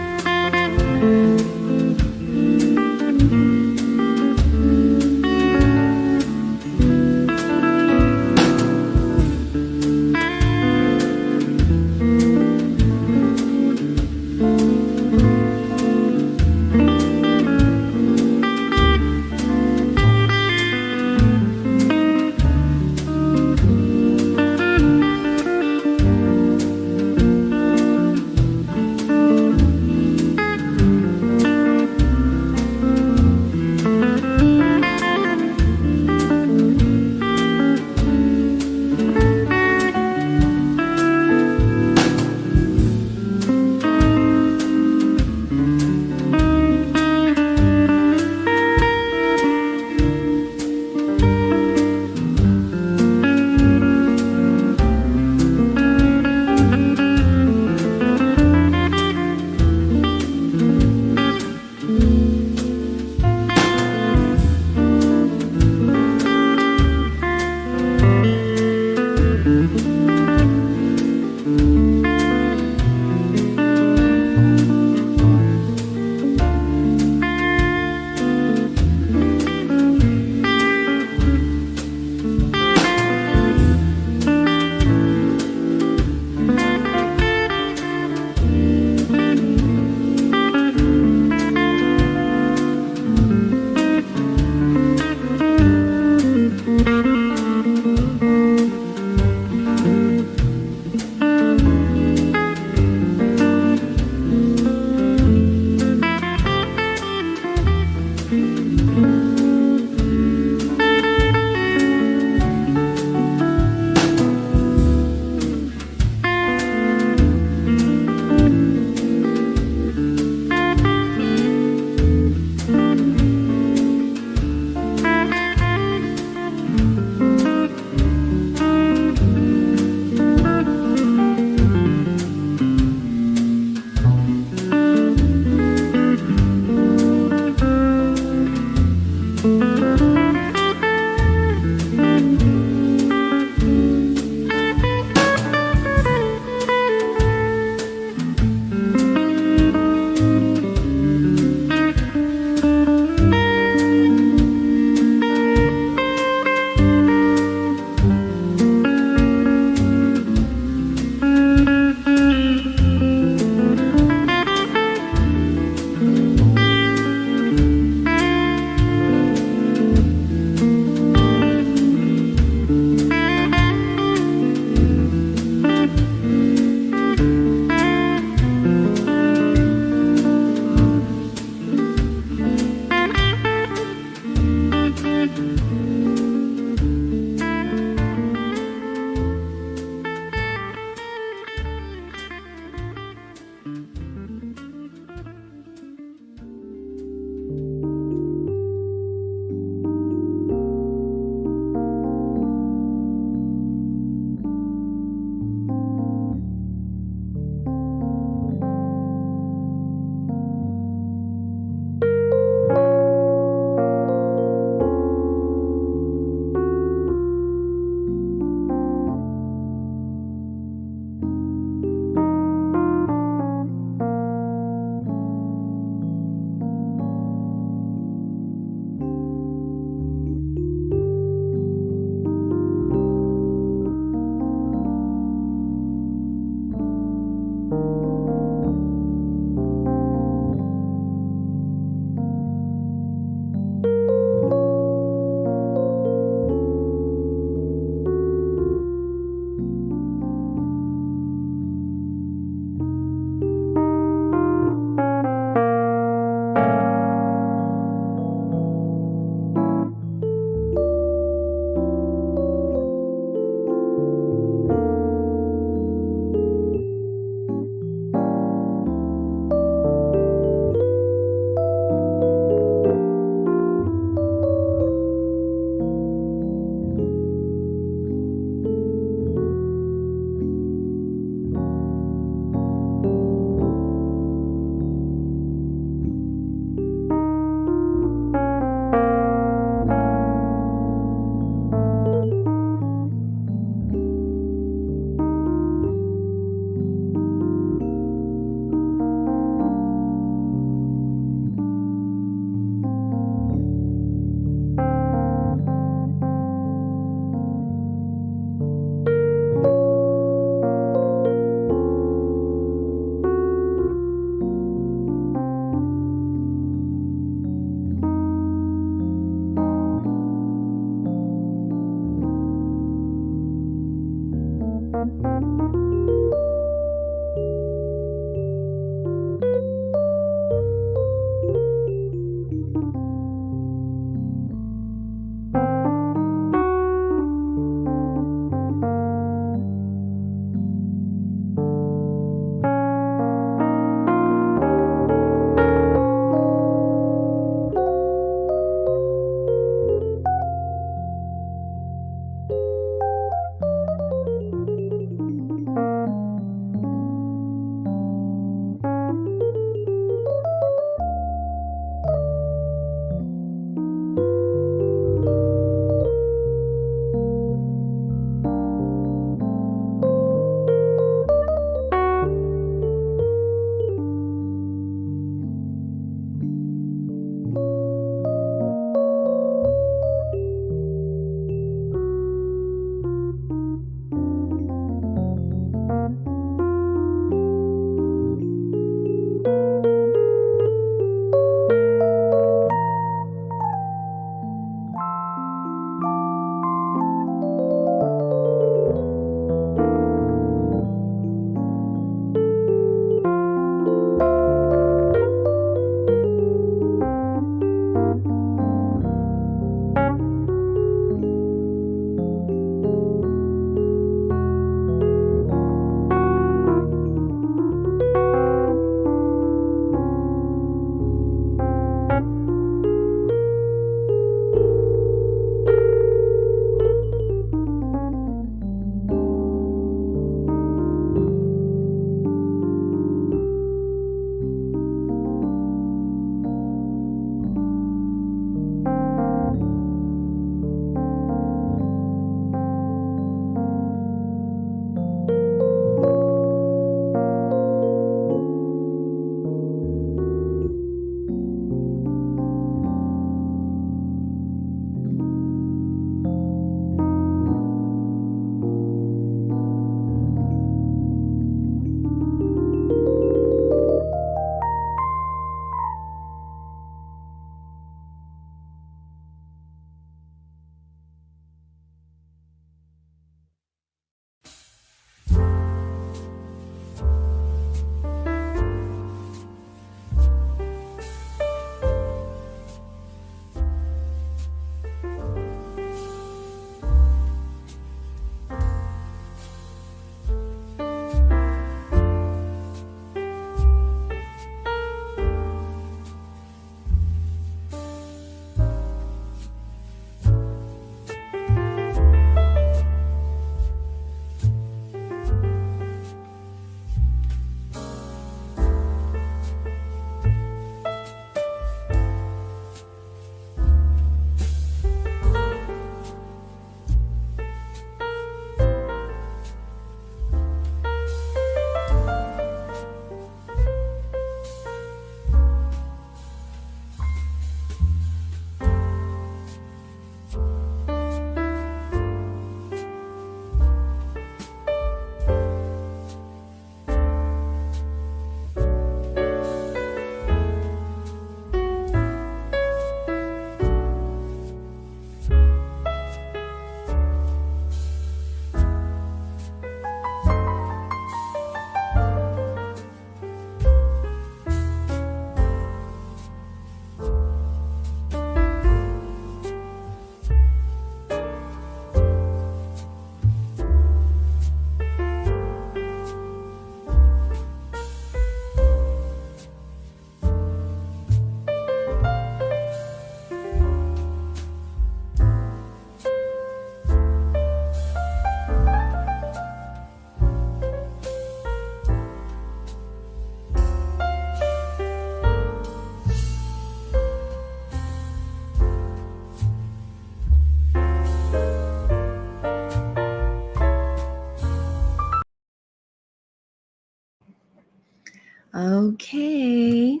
Okay,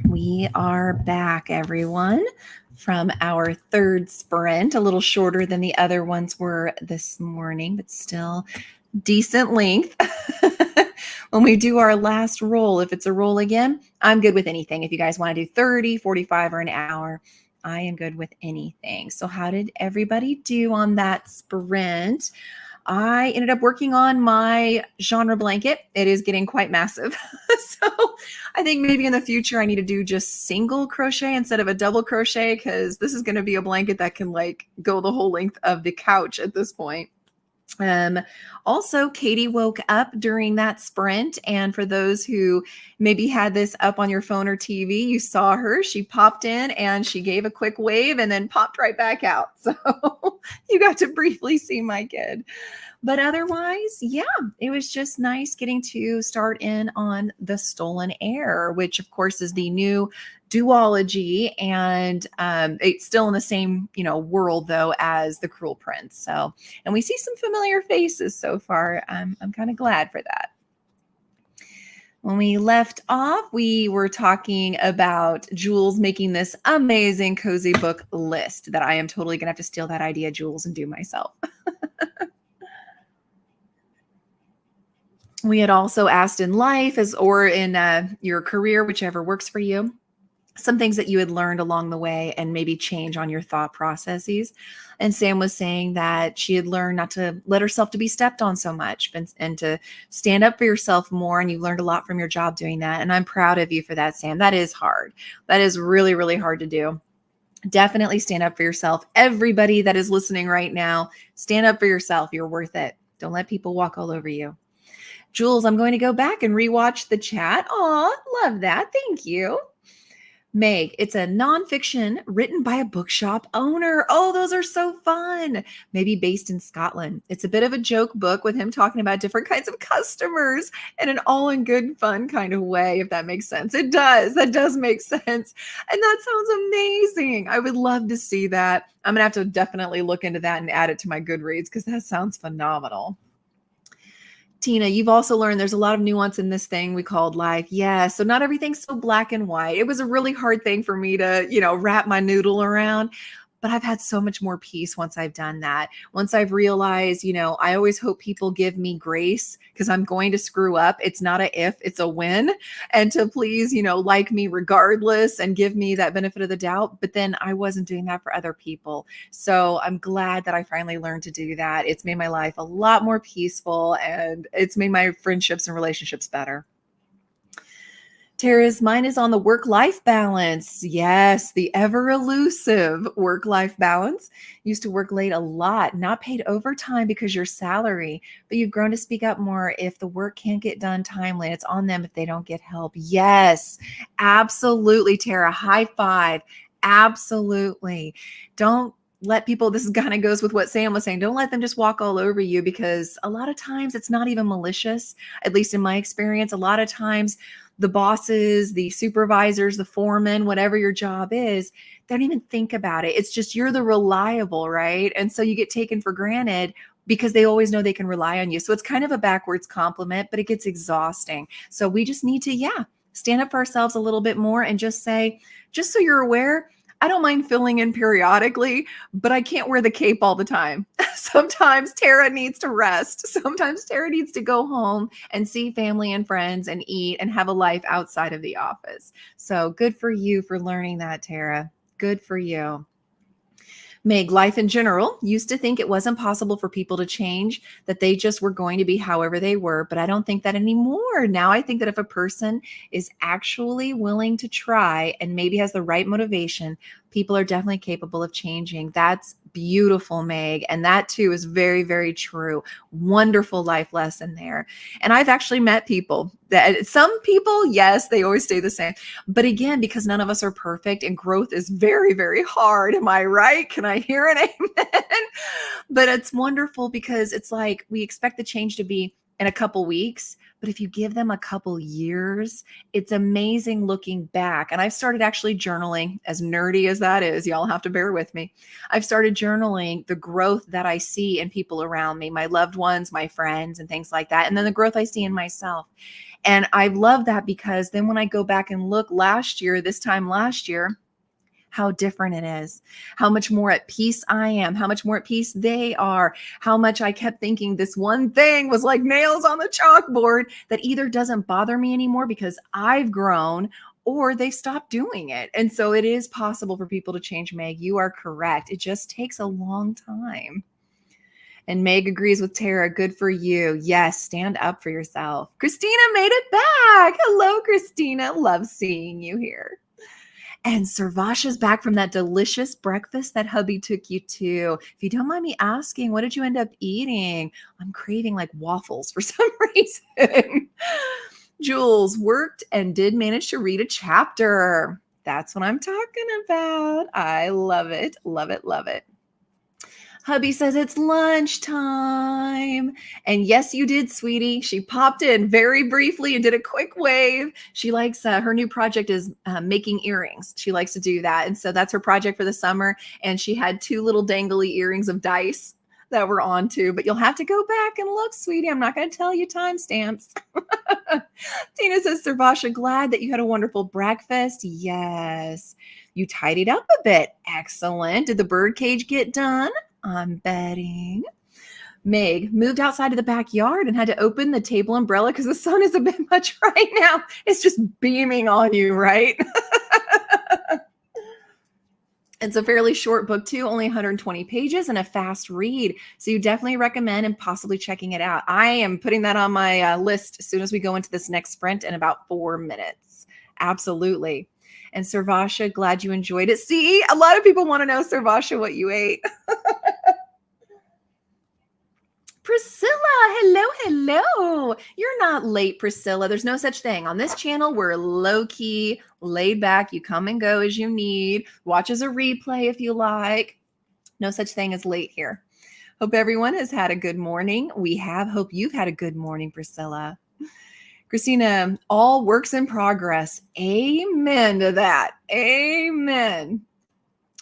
we are back, everyone, from our third sprint, a little shorter than the other ones were this morning, but still decent length. When we do our last roll, if it's a roll again, I'm good with anything. If you guys want to do 30, 45, or an hour, I am good with anything. So how did everybody do on that sprint? I ended up working on my genre blanket. It is getting quite massive. So I think maybe in the future I need to do just single crochet instead of a double crochet, because this is going to be a blanket that can like go the whole length of the couch at this point. Um, Also, Katie woke up during that sprint. And for those who maybe had this up on your phone or TV, you saw her. She popped in and she gave a quick wave and then popped right back out. So you got to briefly see my kid. But otherwise, yeah, it was just nice getting to start in on the Stolen Heir, which of course is the new duology, and it's still in the same world though as the Cruel Prince. So, and we see some familiar faces so far. I'm kind of glad for that. When we left off, we were talking about Jules making this amazing cozy book list that I am totally gonna have to steal that idea, Jules, and do myself. We had also asked in life or in your career, whichever works for you, some things that you had learned along the way and maybe change on your thought processes. And Sam was saying that she had learned not to let herself to be stepped on so much, and to stand up for yourself more. And you learned a lot from your job doing that. And I'm proud of you for that, Sam. That is hard. That is really, really hard to do. Definitely stand up for yourself. Everybody that is listening right now, stand up for yourself. You're worth it. Don't let people walk all over you. Jules, I'm going to go back and rewatch the chat. Aw, love that. Thank you. Meg, it's a nonfiction written by a bookshop owner. Oh, those are so fun. Maybe based in Scotland. It's a bit of a joke book with him talking about different kinds of customers in an all in good fun kind of way, if that makes sense. It does. That does make sense. And that sounds amazing. I would love to see that. I'm going to have to definitely look into that and add it to my Goodreads because that sounds phenomenal. Tina, you've also learned there's a lot of nuance in this thing we called life. Yeah. So not everything's so black and white. It was a really hard thing for me to, wrap my noodle around. But I've had so much more peace once I've done that. Once I've realized, I always hope people give me grace because I'm going to screw up. It's not a if, it's a when. And to please, like me regardless and give me that benefit of the doubt. But then I wasn't doing that for other people. So I'm glad that I finally learned to do that. It's made my life a lot more peaceful and it's made my friendships and relationships better. Tara's, mine is on the work-life balance. Yes, the ever elusive work-life balance. Used to work late a lot, not paid overtime because your salary, but you've grown to speak up more if the work can't get done timely. It's on them if they don't get help. Yes, absolutely, Tara. High five. Absolutely. Don't let people, this kind of goes with what Sam was saying, don't let them just walk all over you because a lot of times it's not even malicious, at least in my experience. A lot of times the bosses, the supervisors, the foremen, whatever your job is, they don't even think about it. It's just you're the reliable, right? And so you get taken for granted because they always know they can rely on you. So it's kind of a backwards compliment, but it gets exhausting. So we just need to, stand up for ourselves a little bit more and just say, just so you're aware, I don't mind filling in periodically, but I can't wear the cape all the time. Sometimes Tara needs to rest. Sometimes Tara needs to go home and see family and friends and eat and have a life outside of the office. So good for you for learning that, Tara. Good for you. Meg, life in general, used to think it wasn't possible for people to change, that they just were going to be however they were, but I don't think that anymore. Now I think that if a person is actually willing to try and maybe has the right motivation, people are definitely capable of changing. That's beautiful, Meg. And that too is very, very true. Wonderful life lesson there. And I've actually met people that some people, yes, they always stay the same. But again, because none of us are perfect and growth is very, very hard. Am I right? Can I hear an amen? But it's wonderful because it's like we expect the change to be in a couple weeks. But if you give them a couple years, it's amazing looking back. And I've started actually journaling, as nerdy as that is. Y'all have to bear with me. I've started journaling the growth that I see in people around me, my loved ones, my friends, and things like that. And then the growth I see in myself. And I love that because then when I go back and look this time last year, how different it is, how much more at peace I am, how much more at peace they are, how much I kept thinking this one thing was like nails on the chalkboard that either doesn't bother me anymore because I've grown or they stopped doing it. And so it is possible for people to change, Meg. You are correct. It just takes a long time. And Meg agrees with Tara. Good for you. Yes, stand up for yourself. Christina made it back. Hello, Christina. Love seeing you here. And Sarvasha's back from that delicious breakfast that hubby took you to. If you don't mind me asking, what did you end up eating? I'm craving like waffles for some reason. Jules worked and did manage to read a chapter. That's what I'm talking about. I love it. Love it. Love it. Hubby says it's lunchtime. And yes, you did, sweetie. She popped in very briefly and did a quick wave. She likes her new project is making earrings. She likes to do that. And so that's her project for the summer. And she had 2 little dangly earrings of dice that we're on to, but you'll have to go back and look, sweetie. I'm not going to tell you timestamps. Tina says, Sarvasha, glad that you had a wonderful breakfast. Yes. You tidied up a bit. Excellent. Did the bird cage get done? I'm betting. Meg moved outside of the backyard and had to open the table umbrella because the sun is a bit much right now. It's just beaming on you, right? It's a fairly short book too, only 120 pages and a fast read. So you definitely recommend and possibly checking it out. I am putting that on my list as soon as we go into this next sprint in about 4 minutes. Absolutely. And Sarvasha, glad you enjoyed it. See, a lot of people want to know, Sarvasha, what you ate. Priscilla, hello. You're not late, Priscilla. There's no such thing. On this channel, we're low-key, laid back. You come and go as you need. Watch as a replay if you like. No such thing as late here. Hope everyone has had a good morning. We have. Hope you've had a good morning, Priscilla. Christina, all works in progress. Amen to that. Amen.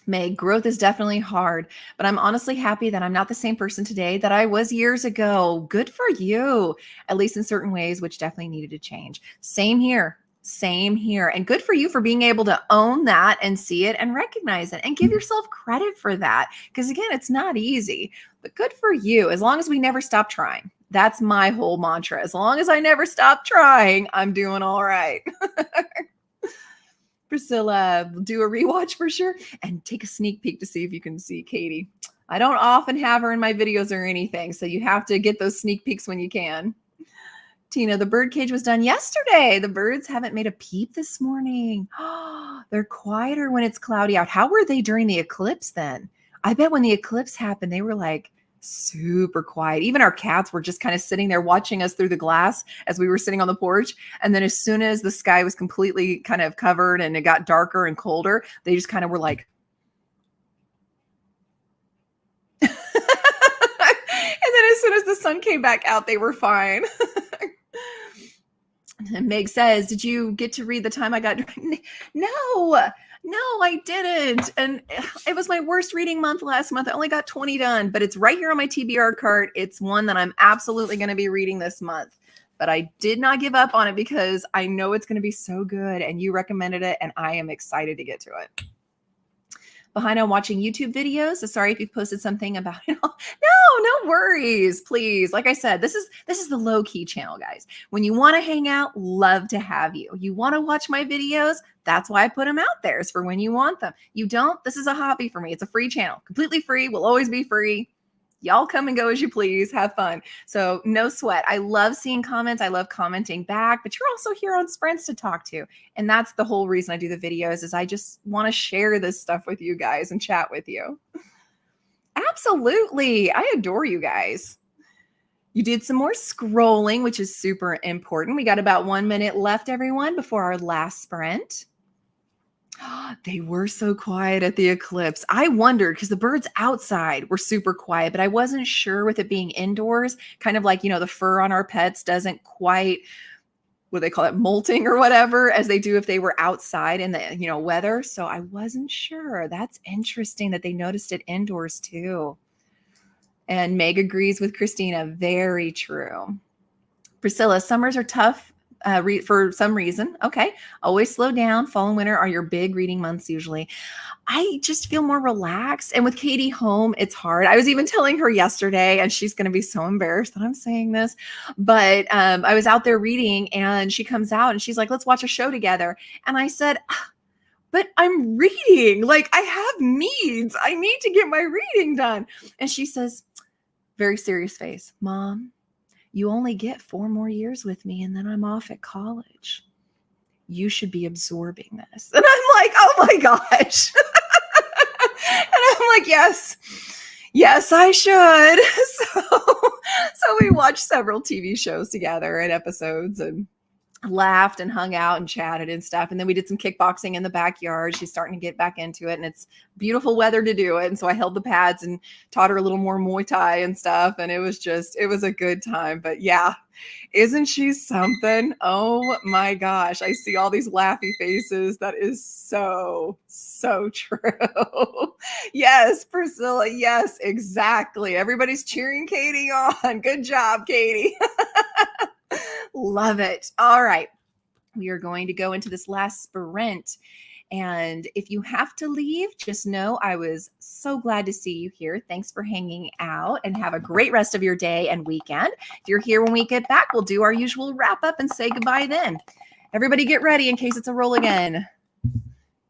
Meg, growth is definitely hard, but I'm honestly happy that I'm not the same person today that I was years ago. Good for you, at least in certain ways, which definitely needed to change. Same here. Same here. And good for you for being able to own that and see it and recognize it and give yourself credit for that. Because again, it's not easy, but good for you. As long as we never stop trying. That's my whole mantra. As long as I never stop trying, I'm doing all right. Priscilla, do a rewatch for sure and take a sneak peek to see if you can see Katie. I don't often have her in my videos or anything, so you have to get those sneak peeks when you can. Tina, the bird cage was done yesterday. The birds haven't made a peep this morning. They're quieter when it's cloudy out. How were they during the eclipse then? I bet when the eclipse happened, they were like super quiet. Even our cats were just kind of sitting there watching us through the glass as we were sitting on the porch. And then as soon as the sky was completely kind of covered and it got darker and colder, they just kind of were like, and then as soon as the sun came back out, they were fine. And Meg says, did you get to read the time I got? No, I didn't. And it was my worst reading month last month. I only got 20 done, but it's right here on my TBR cart. It's one that I'm absolutely going to be reading this month. But I did not give up on it because I know it's going to be so good and you recommended it and I am excited to get to it. Behind on watching YouTube videos. So sorry if you've posted something about it. No worries, please. Like I said, this is the low-key channel, guys. When you want to hang out, love to have you. You want to watch my videos? That's why I put them out there. It's for when you want them. You don't? This is a hobby for me. It's a free channel. Completely free. Will always be free. Y'all come and go as you please. Have fun. So no sweat. I love seeing comments. I love commenting back, but you're also here on Sprints to talk to. And that's the whole reason I do the videos is I just want to share this stuff with you guys and chat with you. Absolutely. I adore you guys. You did some more scrolling, which is super important. We got about 1 minute left, everyone, before our last sprint. They were so quiet at the eclipse. I wondered because the birds outside were super quiet, but I wasn't sure with it being indoors, kind of like, the fur on our pets doesn't quite, what they call it, molting or whatever, as they do if they were outside in the, weather. So I wasn't sure. That's interesting that they noticed it indoors too. And Meg agrees with Christina. Very true. Priscilla, summers are tough for some reason. Okay. Always slow down. Fall and winter are your big reading months usually. I just feel more relaxed. And with Katie home, it's hard. I was even telling her yesterday, and she's going to be so embarrassed that I'm saying this, but I was out there reading and she comes out and she's like, let's watch a show together. And I said, but I'm reading. Like, I have needs. I need to get my reading done. And she says, very serious face, Mom, you only get 4 more years with me and then I'm off at college. You should be absorbing this. And I'm like, oh my gosh. And I'm like, yes, I should. So we watched several TV shows together and episodes and laughed and hung out and chatted and stuff. And then we did some kickboxing in the backyard. She's starting to get back into it and it's beautiful weather to do it. And so I held the pads and taught her a little more Muay Thai and stuff. And it was a good time. But yeah, isn't she something? Oh my gosh. I see all these laughy faces. That is so true. Yes, Priscilla. Yes, exactly. Everybody's cheering Katie on. Good job, Katie. Love it. All right. We are going to go into this last sprint. And if you have to leave, just know I was so glad to see you here. Thanks for hanging out and have a great rest of your day and weekend. If you're here when we get back, we'll do our usual wrap up and say goodbye then. Everybody get ready in case it's a roll again.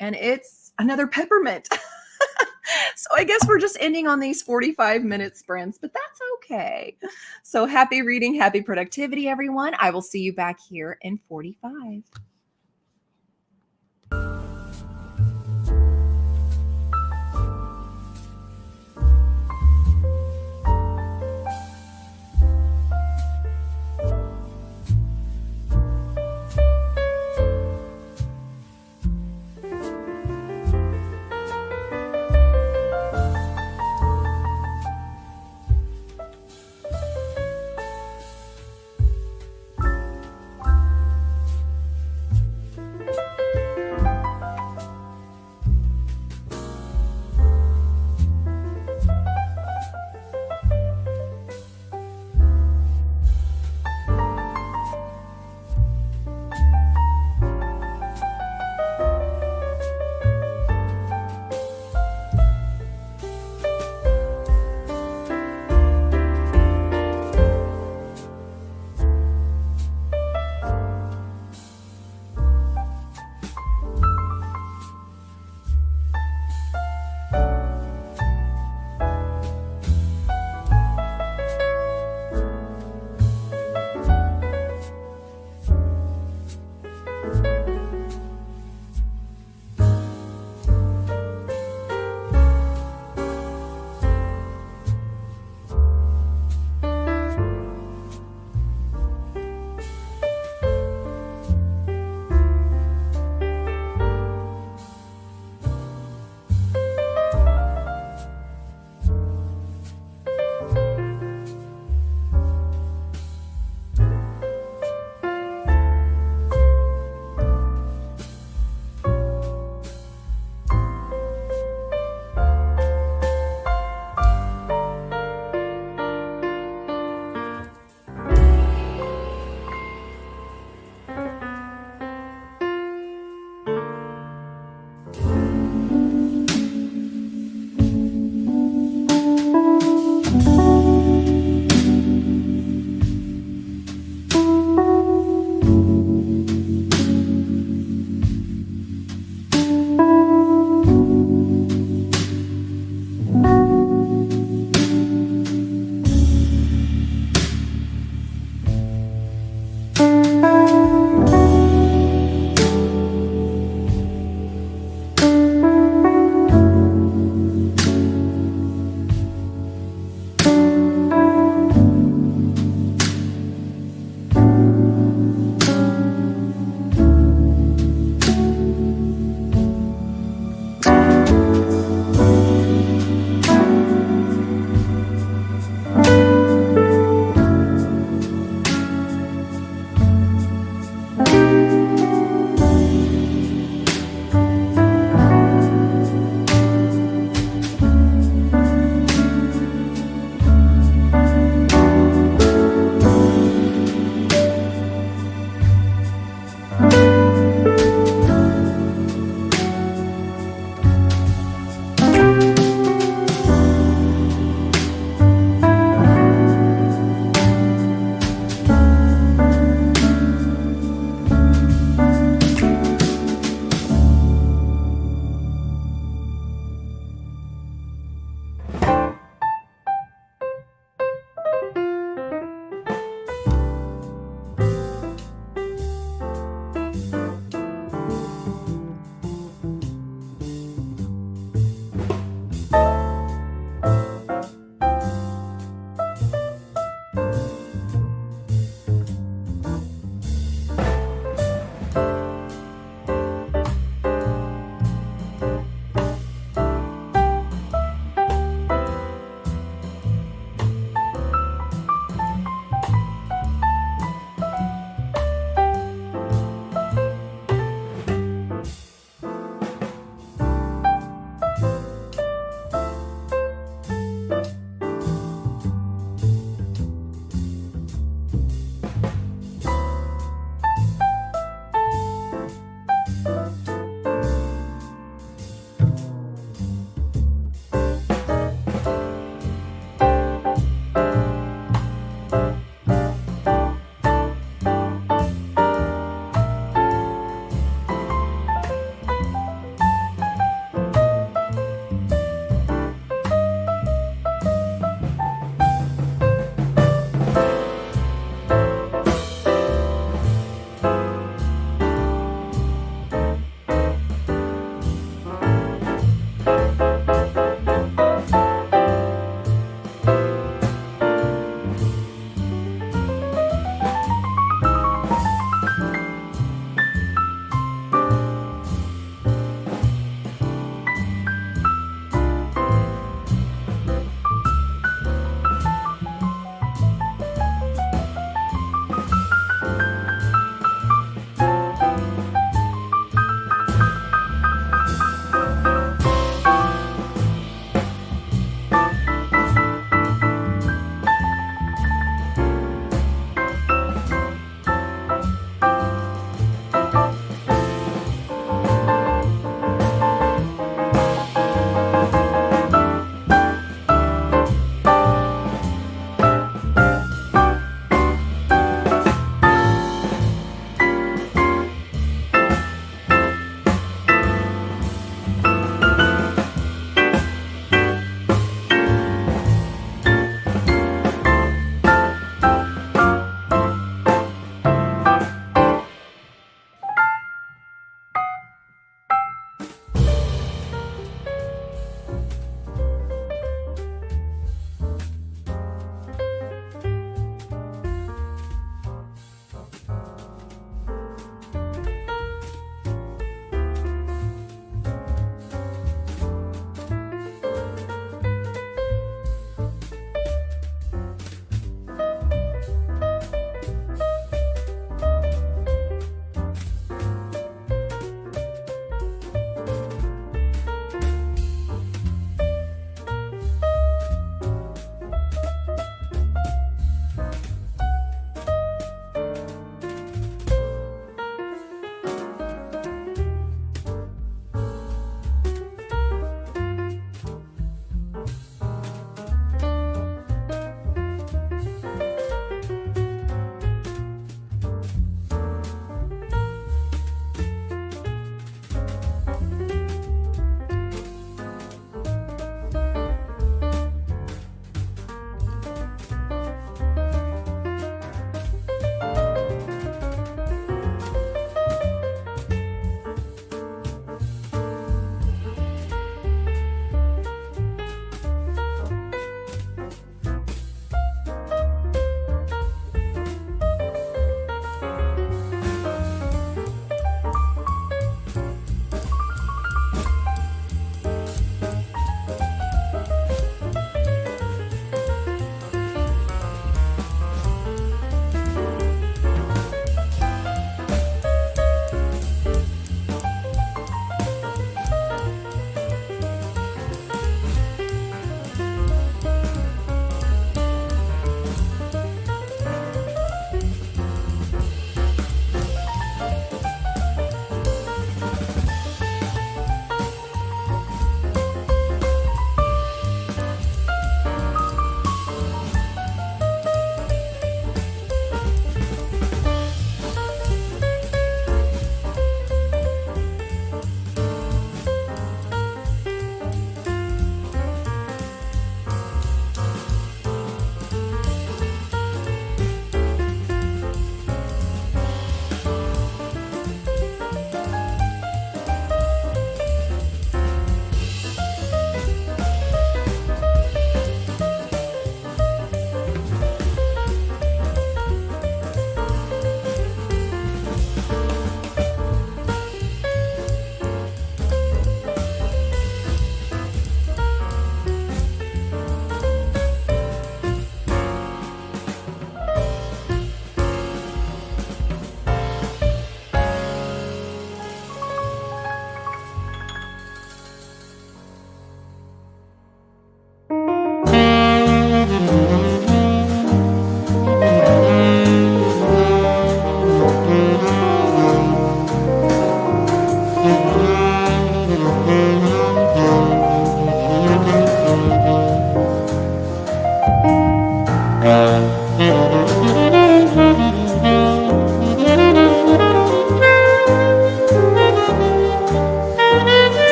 And it's another peppermint. So I guess we're just ending on these 45-minute sprints, but that's okay. So happy reading, happy productivity, everyone. I will see you back here in 45.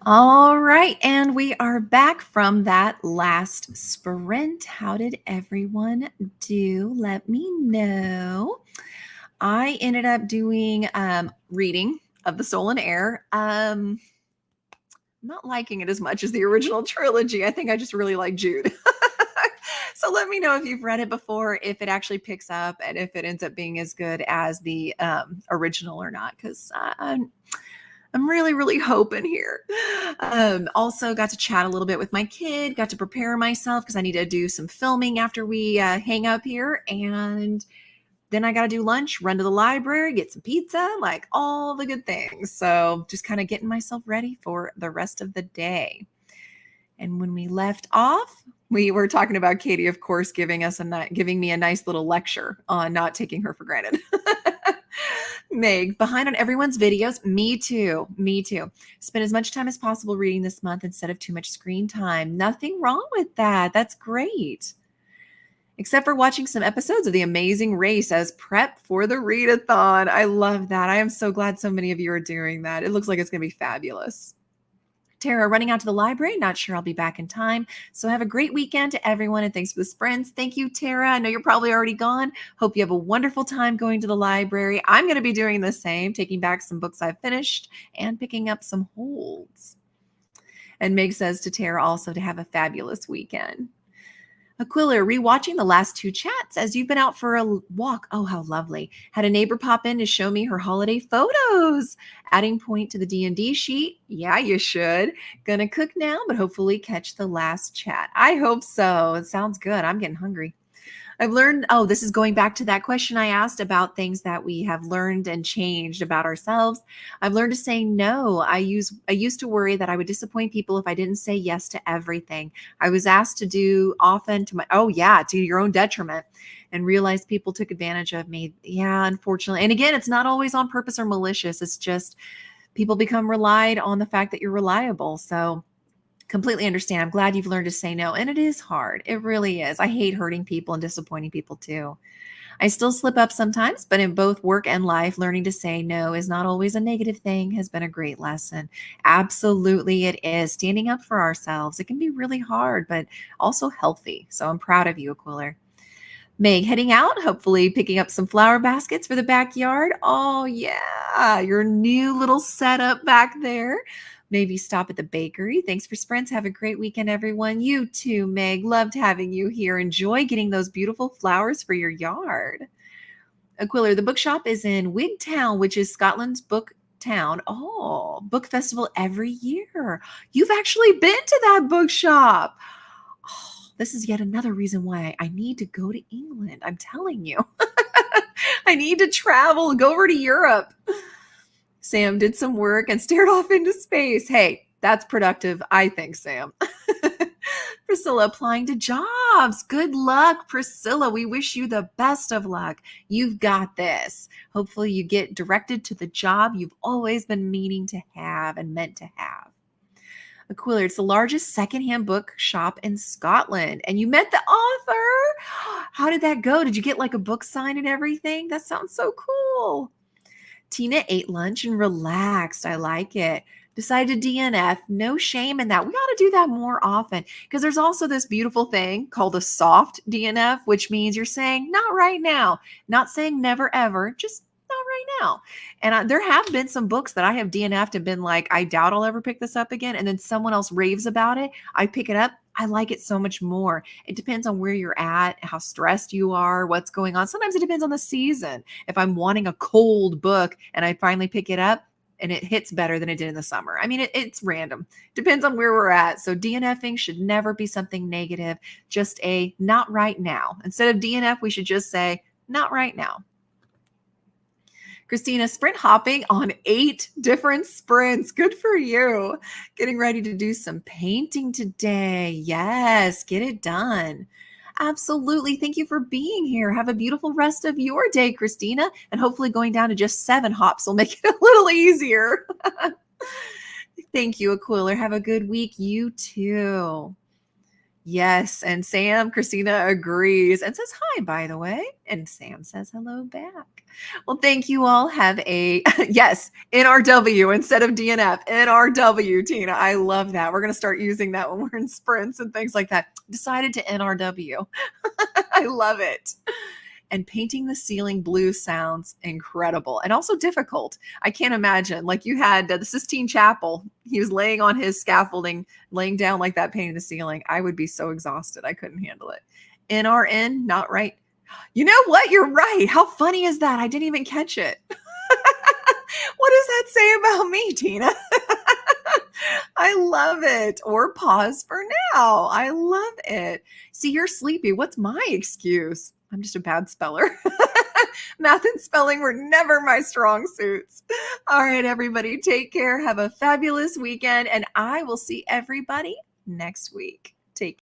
All right, and we are back from that last sprint. How did everyone do? Let me know. I ended up doing reading of The Stolen Heir. Not liking it as much as the original trilogy. I think I just really like Jude. So let me know if you've read it before, if it actually picks up, and if it ends up being as good as the original or not. Because I'm really, really hoping here. Also got to chat a little bit with my kid, got to prepare myself because I need to do some filming after we hang up here. And then I got to do lunch, run to the library, get some pizza, like all the good things. So just kind of getting myself ready for the rest of the day. And when we left off, we were talking about Katie, of course, giving me a nice little lecture on not taking her for granted. Meg, behind on everyone's videos. Me too. Me too. Spend as much time as possible reading this month instead of too much screen time. Nothing wrong with that. That's great. Except for watching some episodes of The Amazing Race as prep for the readathon. I love that. I am so glad so many of you are doing that. It looks like it's going to be fabulous. Tara, running out to the library. Not sure I'll be back in time. So have a great weekend to everyone, and thanks for the sprints. Thank you, Tara. I know you're probably already gone. Hope you have a wonderful time going to the library. I'm going to be doing the same, taking back some books I've finished and picking up some holds. And Meg says to Tara also to have a fabulous weekend. Aquila, rewatching the last two chats as you've been out for a walk. Oh, how lovely. Had a neighbor pop in to show me her holiday photos. Adding point to the D&D sheet. Yeah, you should. Gonna cook now, but hopefully catch the last chat. I hope so. It sounds good. I'm getting hungry. I've learned, this is going back to that question I asked about things that we have learned and changed about ourselves. I've learned to say no. I used to worry that I would disappoint people if I didn't say yes to everything. I was asked to do often to your own detriment, and realized people took advantage of me. Yeah, unfortunately. And again, it's not always on purpose or malicious. It's just people become relied on the fact that you're reliable. So Completely understand. I'm glad you've learned to say no. And it is hard. It really is. I hate hurting people and disappointing people too. I still slip up sometimes, but in both work and life, learning to say no is not always a negative thing, has been a great lesson. Absolutely, it is. Standing up for ourselves, it can be really hard, but also healthy. So I'm proud of you, Aquiller. Meg, heading out, hopefully picking up some flower baskets for the backyard. Oh, yeah, your new little setup back there. Maybe stop at the bakery. Thanks for sprints. Have a great weekend, everyone. You too, Meg. Loved having you here. Enjoy getting those beautiful flowers for your yard. Aquiller, the bookshop is in Wigtown, which is Scotland's book town. Oh, book festival every year. You've actually been to that bookshop. Oh, this is yet another reason why I need to go to England. I'm telling you. I need to travel, go over to Europe. Sam did some work and stared off into space. Hey, that's productive, I think, Sam. Priscilla applying to jobs. Good luck, Priscilla. We wish you the best of luck. You've got this. Hopefully, you get directed to the job you've always been meaning to have and meant to have. Aquila, it's the largest secondhand book shop in Scotland. And you met the author. How did that go? Did you get like a book signed and everything? That sounds so cool. Tina ate lunch and relaxed. I like it. Decided to DNF. No shame in that. We ought to do that more often because there's also this beautiful thing called a soft DNF, which means you're saying, not right now, not saying never ever, just not right now. And there have been some books that I have DNF'd and been like, I doubt I'll ever pick this up again. And then someone else raves about it. I pick it up. I like it so much more. It depends on where you're at, how stressed you are, what's going on. Sometimes it depends on the season. If I'm wanting a cold book and I finally pick it up and it hits better than it did in the summer. I mean, it's random. Depends on where we're at. So DNFing should never be something negative, just a not right now. Instead of DNF, we should just say not right now. Christina, sprint hopping on 8 different sprints. Good for you. Getting ready to do some painting today. Yes, get it done. Absolutely. Thank you for being here. Have a beautiful rest of your day, Christina. And hopefully going down to just 7 hops will make it a little easier. Thank you, Aquila. Have a good week. You too. Yes. And Sam, Christina agrees and says hi, by the way. And Sam says hello back. Well, thank you all. Have a, yes, NRW instead of DNF. NRW, Tina. I love that. We're going to start using that when we're in sprints and things like that. Decided to NRW. I love it. And painting the ceiling blue sounds incredible and also difficult. I can't imagine. Like you had the Sistine Chapel. He was laying on his scaffolding, laying down like that, painting the ceiling. I would be so exhausted. I couldn't handle it. NRN, not right. You know what? You're right. How funny is that? I didn't even catch it. What does that say about me, Tina? I love it. Or pause for now. I love it. See, you're sleepy. What's my excuse? I'm just a bad speller. Math and spelling were never my strong suits. All right, everybody, take care. Have a fabulous weekend, and I will see everybody next week.